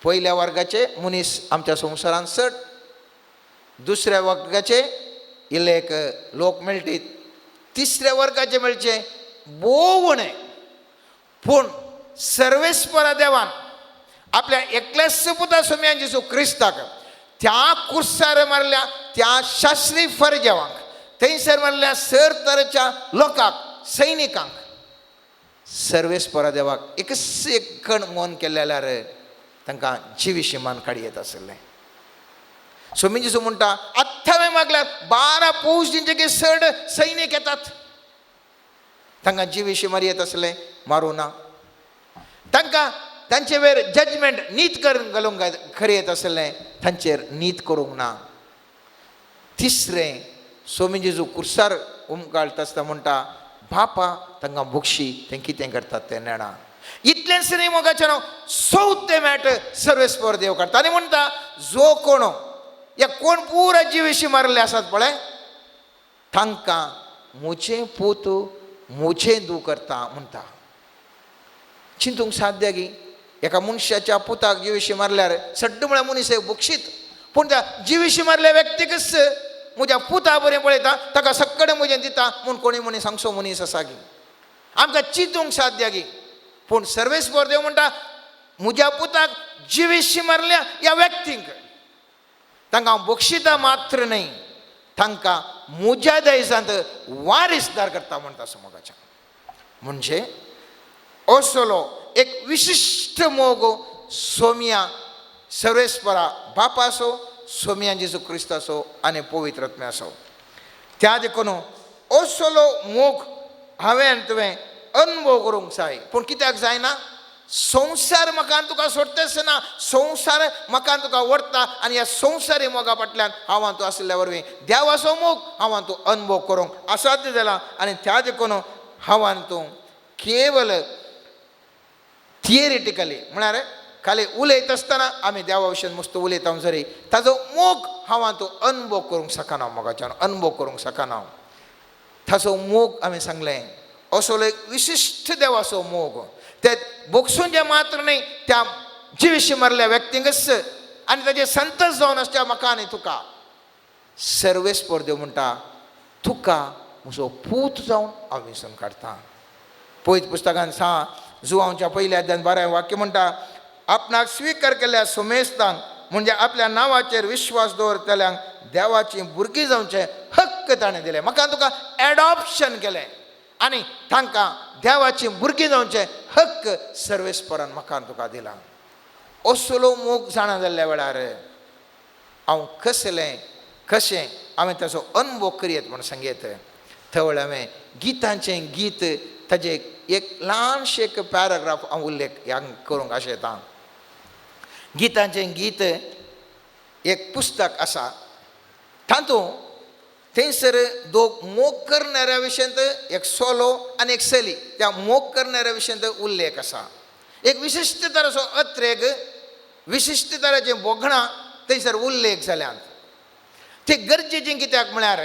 पयल्या वर्गाचे मनीस आमच्या संवसारांत चड दुसऱ्या वर्गाचे इल्लेक लोक मेळटीत तिसऱ्या वर्गाचे मेळचे बोवणे. पूण सर्वेस्परा देवान आपल्या एकल्याच पुता सोम्यान जेजू क्रिस्ताक त्या कुर्सार मारल्या त्या शास्त्री फर्जेवांक थंयसर मारल्या सर तरेच्या लोकांक सैनिकांक सर्वेस्परा देवाक एकच एक कण मन केले जाल्यार तांकां जिविशीमान काडी येत आसलें. सोमी जेजू म्हणटा आत्तावे मागल्यार 12 पौश जेंचे चड सैनीक येतात तांकां जिविशी मारी येत आसलें मारूं ना. तांकां तांचे वेर जजमेंट नीत करून घालूंक खरें येत आसलें तांचेर नीत करूंक ना. तिसरें स्वामी जेजू कुर्सार घालता आसता म्हणटा बापा तांकां बक्षी तें कितें करतात तें नेणा. इतलेंच न्ही मोगाचें हांव सौतें मेळट सर्वेस्पर देव काडटा आनी म्हणटा जो कोण या कोण पुरा जिवेशी मारले आसात पळय तांकां मुजें पूत मुजें दूख करता म्हणटा. चिंतूंक साध्य की एका मनशाच्या पुताक जिवेशी मारल्यार सड्ड म्हळ्यार मनीस बक्षीत, पूण त्या जिवेशी मारल्या व्यक्तीकच म्हज्या पुता बरें पळयता ताका सक्कडें म्हजें दिता म्हूण कोणी मनीस सांगचो मनीस आसा की आमकां चिंतूंक साध्य की. पूण सर्वेस्पर देव म्हणटा म्हज्या पुताक जिवेशी मारल्या ह्या व्यक्तींक तांकां बक्षिता मात्र न्ही तांकां म्हज्या दयेसांत वारीसदार करता म्हणटा समोगाच्या. म्हणजे असलो एक विशिश्ट मोग सोमिया सर्वेस्परा बापा आसो सोमिया जेजू क्रिस्त आसो आनी पवित्र आत्मे आसो त्या देखून असलो मोग हांवें तुवें अनुभव करूंक जाय. पूण कित्याक जायना संवसार म्हाका तुका सोडटाच ना, संवसार म्हाका तुका व्हरता आनी ह्या संवसारी मोगा फाटल्यान हांव तूं आसल्या वरवीं देवाचो मोग हांव तूं अनुभव करूंक असाध्य जाला. आनी त्या देखून हांव तूं केवल थियरिटिकली म्हळ्यार खाली उलयत आसतना आमी देवा विशयी मस्त उलयता जरी ताजो मोग हांव तूं अनुभव करूंक शकना, मोगाच्यान अनुभव करूंक शकना. ताजो मोग हांवें सांगलें असो एक विशिश्ट देवाचो मोग ते बोगसूंचे मात्र न्ही त्या जिवेशी मारल्या व्यक्तींकच आनी ताजे संतोश जावन आसच्या म्हाका आनी तुका सर्वेस्पर देव म्हणटा तुका म्हजो पूत जावन हांव विसरून काडटां. पयत पुस्तकान जुवांच्या पयल्या अध्यायान 12वें वाक्य म्हणटा आपणाक स्विकार केल्ल्या सोमेस्तांक म्हणजे आपल्या नांवाचेर विश्वास दवरतल्यांक देवाची भुरगीं जावचे हक्क ताणें दिले. म्हाका तुका एडॉप्शन केलें आनी तांकां देवाची भुरगीं जावचे हक्क सर्वेस्परान म्हाका तुका दिला. असलो मोग जाणा जाल्ल्या वेळार हांव कशें हांवें ताचो अनुभव करीत म्हूण सांगीत थंय हांवें गितांचें गीत ताजें एक ल्हानशें एक पॅराग्राफ हांव उल्लेख करूंक आशेतां. गितांचें गीत एक पुस्तक आसा तातूंत थंयसर दोग मोग करणाऱ्या विशयंत एक सोलो आनी एक सली त्या मोग करणाऱ्या विशयंत उल्लेख आसा. एक विशिश्ट तराचो अत्रेक विशिश्ट तराचें बोगणां थंयसर उल्लेख जाल्यात. ते गरजेचें कित्याक म्हळ्यार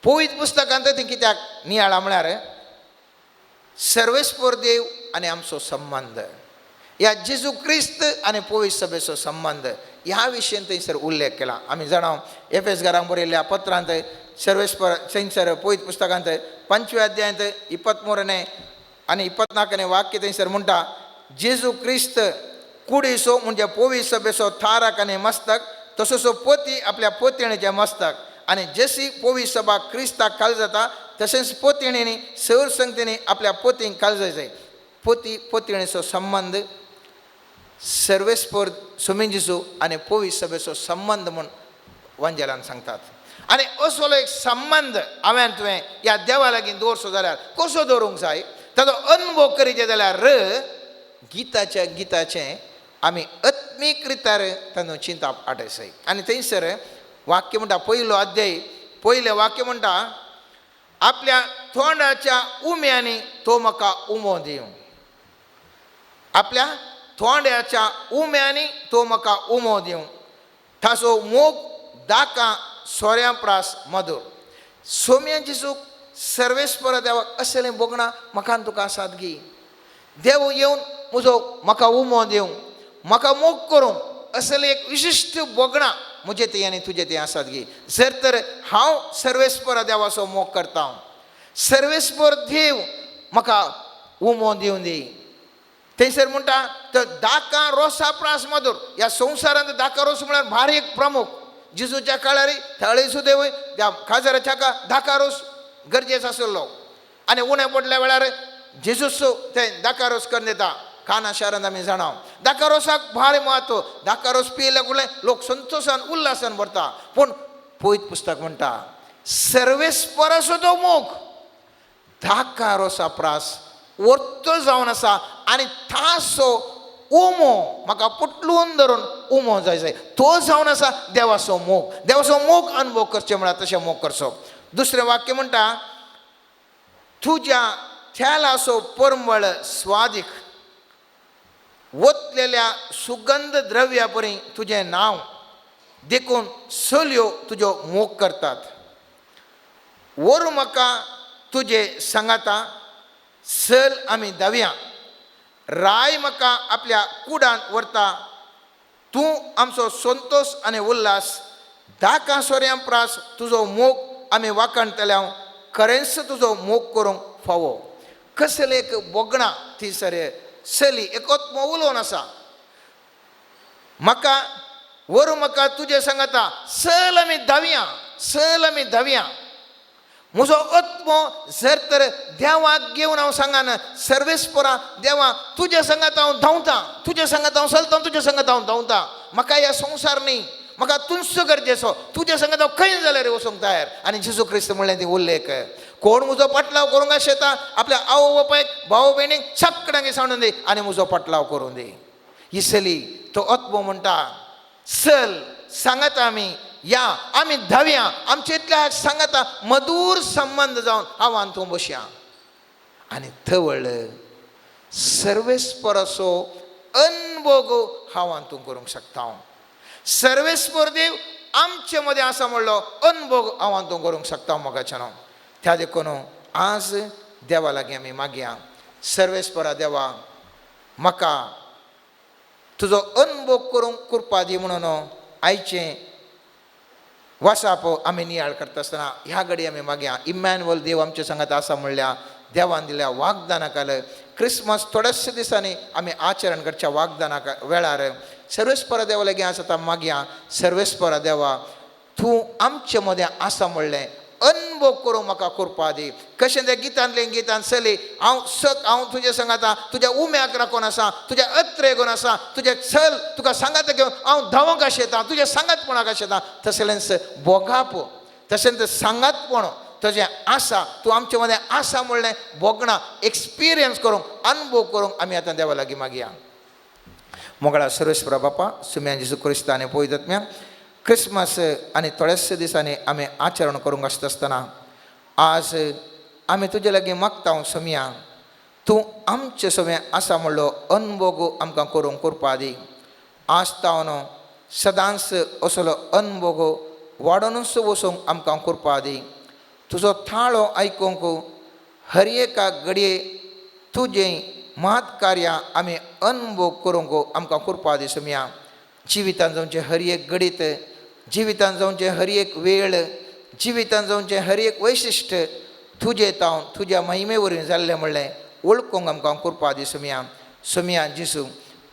पवित्र पुस्तकांत तें कित्याक नियाळा म्हळ्यार सर्वेस्पर देव आनी आमचो संबंध ह्या जेजू क्रिस्त आनी पवित्र सभेचो संबंध ह्या विशयी थंयसर उल्लेख केला. आमी जाणा एफेसकारांक बरयल्ल्या पत्रांत सर्वेस्पर थंयसर पवित्र पुस्तकांत 5व्या अध्यायांत 23 आनी 24 वाक्य थंयसर म्हणटा जेजू क्रिस्त कुडीचो म्हणजे पवित्र सभेचो थाराक आनी मस्तक तसोचो पोती आपल्या पोतयणेचें मस्तक आनी जशी पवित्र सभा क्रिस्ताक काल जाता तशेंच पोतयणींनी सर संगतींनी आपल्या पोतींक काल जाय. पोती पोतयणेचो संबंध सर्वेस्पर स्वामी जेजू आनी पवित्र सभेचो संबंध म्हूण वंजेलान सांगतात. आनी असलो एक संबंध हांवें तुवें ह्या देवा लागीं दवरचो जाल्यार कसो दवरूंक जाय ताचो अनुभव करीत जाल्यार गिताचें आमी आत्मीक रितार तातूंत चिंतप आटयसाय. आनी थंयसर वाक्य म्हणटा पयलो अध्याय पयलें वाक्य म्हणटा आपल्या तोंडाच्या उम्यांनी तो म्हाका उमो दिवं. आपल्या तोंडाच्या उम्यांनी तो म्हाका उमो दिवं. ताचो मोग दाकां सोऱ्यां प्रास मधूर. सोम्या जेजूक सर्वेस्पर देवाक असलें बोगणां म्हाका तुका आसात गी. देव येवन म्हजो म्हाका उमो दिवं म्हाका मोग करूं असलें एक विशिश्ट बोगणां म्हजे ते आनी तुजे ते आसात गी. जर तर हांव सर्वेस्पर देवाचो मोग करता सर्वेस्पर देव म्हाका उमो दिवं दी. थंयसर म्हणटा तर दाकां रोसा प्रास मधूर. ह्या संवसारांत दाकां रोस म्हळ्यार भारी एक प्रमुख. जेजूच्या काळार थळे सुदैव त्या खाजराच्या दाकां रोस गरजेचो आसलो आनी उणें पडल्या वेळार जेजूच थंय दाकां रोस करून दिता. काना शारांत आमी जाणा दाकां रोसाक भारी म्हत्व. दाकां रोस पियेल्या कडले लोक संतोशान उल्हासान भरता. पूण पवित्र पुस्तक म्हणटा सर्वेस्पराचो तो मोग दाकां रोसा प्रास वर्तो जावन आसा आनी ताचो उमो म्हाका पुटलून धरून उमो जाय जाय तो जावन आसा देवाचो मोग अनुभव करचे म्हळ्यार तशें मोग करचो. दुसरें वाक्य म्हणटा तुज्या थेलाचो परमळ स्वादीक वतलेल्या सुगंध द्रव्या परी तुजें नांव देखून सल्यो तुजो मोग करतात. वर म्हाका तुजे सांगाता सल आमी धावया. राय म्हाका आपल्या कुडांत व्हरता. तूं आमचो संतोश आनी उल्हास. धाका सोऱ्यां प्रास तुजो मोग आमी वाखणतल्या. खरेंच तुजो मोग करूंक फावो. कसलें एक बोगणां ती सरे सली एकत उलोवन आसा. म्हाका वर म्हाका तुजे सांगाता सल आमी धावया. म्हजो आत्मो जर तर देवाक घेवन हांव सांगान सर्वेस्परा देवा तुजे सांगात हांव धांवता. तुजे सांगात हांव चलता. तुजे सांगात हांव धांवता. म्हाका ह्या संवसार न्ही. म्हाका तुजचो गरजेचो. तुजे सांगात हांव खंय जाल्यार वचूंक तयार. आनी जेजू क्रिस्त म्हणलें ती उल्लेख. कोण म्हजो पाटलाव करूंक शेता आपल्या आवय बापायक भाव भयणीक सगळ्यांक सांडून दी आनी म्हजो पाटलाव करूं दी. ही सली तो आत्मो म्हणटा चल सांगात आमी धावया. आमचे इतल्या सांगाता मधुर संबंध जावन हांव तूं बसया. आनी थवळ सर्वेस्पर असो अनुभव हांव तूं करूंक शकता. सर्वेस्पर देव आमचे मदें आसा म्हणलो अनुभव हांव तूं करूंक शकता मोगाच्यान. त्या देखून आज देवा लागीं आमी मागया सर्वेस्परा देवा म्हाका तुजो अनुभव करूंक कृपा दी म्हणून आयचें वासाप आमी नियाळ करता आसतना ह्या घडी आमी मागया. इमॅन्युअल देव आमचे सांगात आसा म्हणल्या देवान दिल्या वागदानाक क्रिसमस थोड्याच दिसांनी आमी आचरण करच्या वागदानाक वेळार सर्वेस्परा देवा लागीं आसा मागया. सर्वेस्परा देवा तूं आमचे मदें आसा म्हणलें अनुभव करूंक म्हाका कृपा दी. कशें तें गितान चली हांव तुजे सांगाता तुज्या उम्याक राखून आसा. तुज्या अत्रे घेवन आसा. तुजे चल तुका सांगात घेवन हांव धांवंक आशेता. तुजे सांगातपणाक आशेता. तसलेंच बोगाप तशेंच सांगातपण तुजें आसा. तूं आमचे मदें आसा म्हणलें बोगणां एक्सपिरियन्स करूंक अनुभव करूंक आमी आतां देवा लागीं मागया. मोगळा सर्वेस्परा बापा सुम्या जेजू क्रिस्त आनी पवित्रात्म्या क्रिसमस आनी थोड्याच दिसांनी आमी आचरण करूंक आसतना आज आमी तुजे लागीं मागता सोम्या तूं आमचे सोम्या आसा म्हणलो अनुभव आमकां करूंक कृपा दी. आसता न्हू सदांच असलो अनुभव वाडोनूच वचूंक आमकां कृपा दी. तुजो थाळो आयकूंक हर एका घडये तुजें महत् कार्यां आमी अनुभव करूंक आमकां कृपा दी सोम्या. जिवितान जावचें हर एक घडीत जिवितान जावचें हर एक वेळ जिवितान जावचें हर एक वैशिश्ट तुजें तावन तुज्या महिमे वरवीं जाल्लें म्हणलें वळखूंक आमकां कृपा दी सोम्या जेजू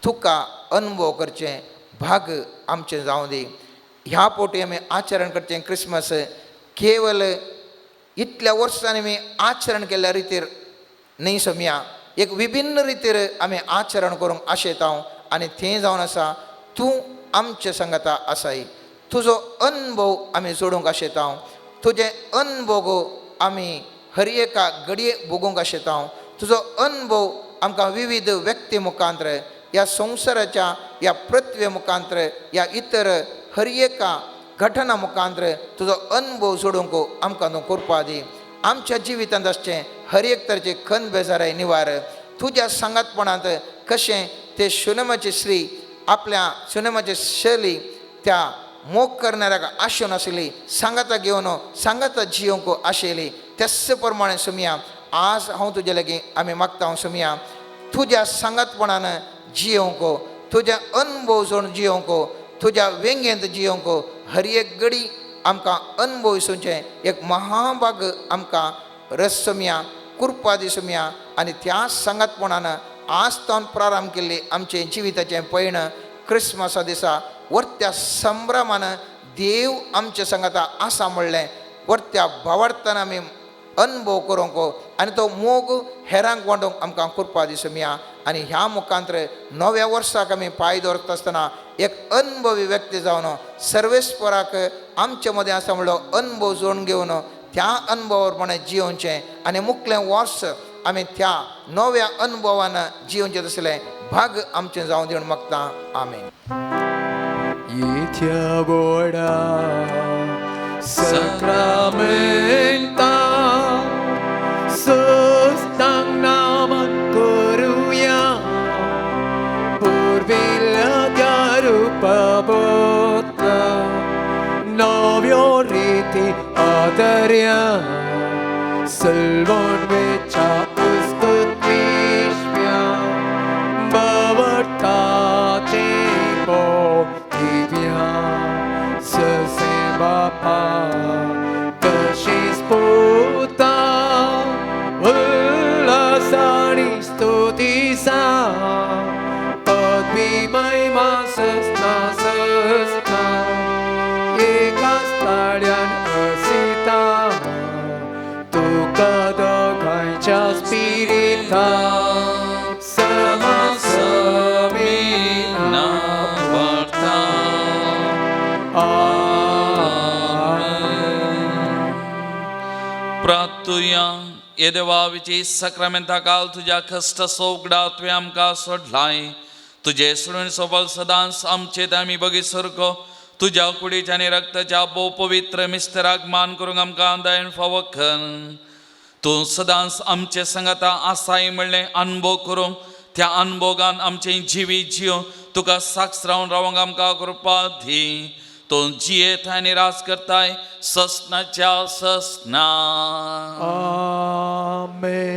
तुका अनुभव करचें भाग आमचें जावं दी. ह्या पोटी आमी आचरण करचें क्रिसमस केवल इतल्या वर्सांनी आमी आचरण केल्ल्या रितीर न्ही सोम्या एक विभिन्न रितीर आमी आचरण करूंक आशेता. आनी थंय जावन आसा तूं आमचे सांगाता आसाय. तुजो अनुभव आमी जोडूंक आशेता. तुजें अनुभव आमी हर एका घडये भोगूंक आशेता. तुजो अनुभव आमकां विविध व्यक्ती मुखांतर ह्या संवसाराच्या ह्या पृथ्वे मुखांतर ह्या इतर हर एका घटना मुखांतर तुजो अनुभव जोडूंक आमकां तूं कृपा दी. आमच्या जिवितांत आसचें हर एक तरेचे खंत बेजाराय निवार. तुज्या सांगातपणांत कशें ते शुनेमाचे श्री आपल्या शुनेमाचे शैली त्या मोग करणाऱ्याक आशेवन आशिल्ली सांगाता घेवन सांगाता जियोंक आशिल्ली त्याच प्रमाणे सोम्या आज हांव तुजे लागीं आमी मागता सोम्या तुज्या सांगातपणान जियोंक तुज्या अनुभव जोडून जियोंक तुज्या व्यंगेंत जियोंक हर एक घडी आमकां अनुभव विसोवचें एक महाभाग आमकां रस सोम्या कृपा दी सोम्या. आनी त्या सांगातपणान आज तावन प्रारंभ केल्ली आमचें जिविताचें पैण क्रिसमसा दिसा वर्त्या संभ्रमान देव आमचे सांगाता आसा म्हणलें वर्त्या भावार्थान आमी अनुभव करूंक आनी तो मोग हेरांक वांटूंक आमकां कृपा दी सोम्या. आनी ह्या मुखांतर नव्या वर्साक आमी पांय दवरता आसतना एक अनुभवी व्यक्ती जावन सर्वेस्पराक आमचे मदें आसा म्हणलो अनुभव जोडून घेवन त्या अनुभवा प्रमाणे जियोवचें आनी मुखलें वर्स आमी त्या नव्या अनुभवान जियोवचें तसलें भाग आमचे जावं दिवन मागता आमेन. येथ्या बोडा सक्रामेंता सोस्तांग नामान करूया पूर्विल्ल्या त्या रूपाबोधला नव्यो रिती आदर्या सल्वोन वेच्या उस्तुत विश्व्या बवर्ताचे दिव्या ससे बापा तशीच पोता उल्हासानी स्तुतीसा पदवी महिमा सस्ता एकाच ताळ्यान असिता तुका दोगांच्या स्पिरिता समासमीना वार्ता. प्रार्थुया ये देवाविची सक्रामेंता काल तुझ्या कष्ट सोगडा तुवें आमकां सोडलाय. तुझे सोडून सोबल सदांच आमचेत आमी बगी सरको तुझ्या कुडीच्या आनी रक्ताच्या भोव पवित्र मिस्टराक मान करूंक आमकां दायन फावो कर. तूं सदांच आमचे संगता आसाय म्हणलें अनुभव करूंक त्या अनुभवान आमचें जिवीत जियो तुका साक्ष रावन रावंक आमकां कृपा दी. तूं जियेत आनी राज करताय ससनाच्या ससना. आमेन.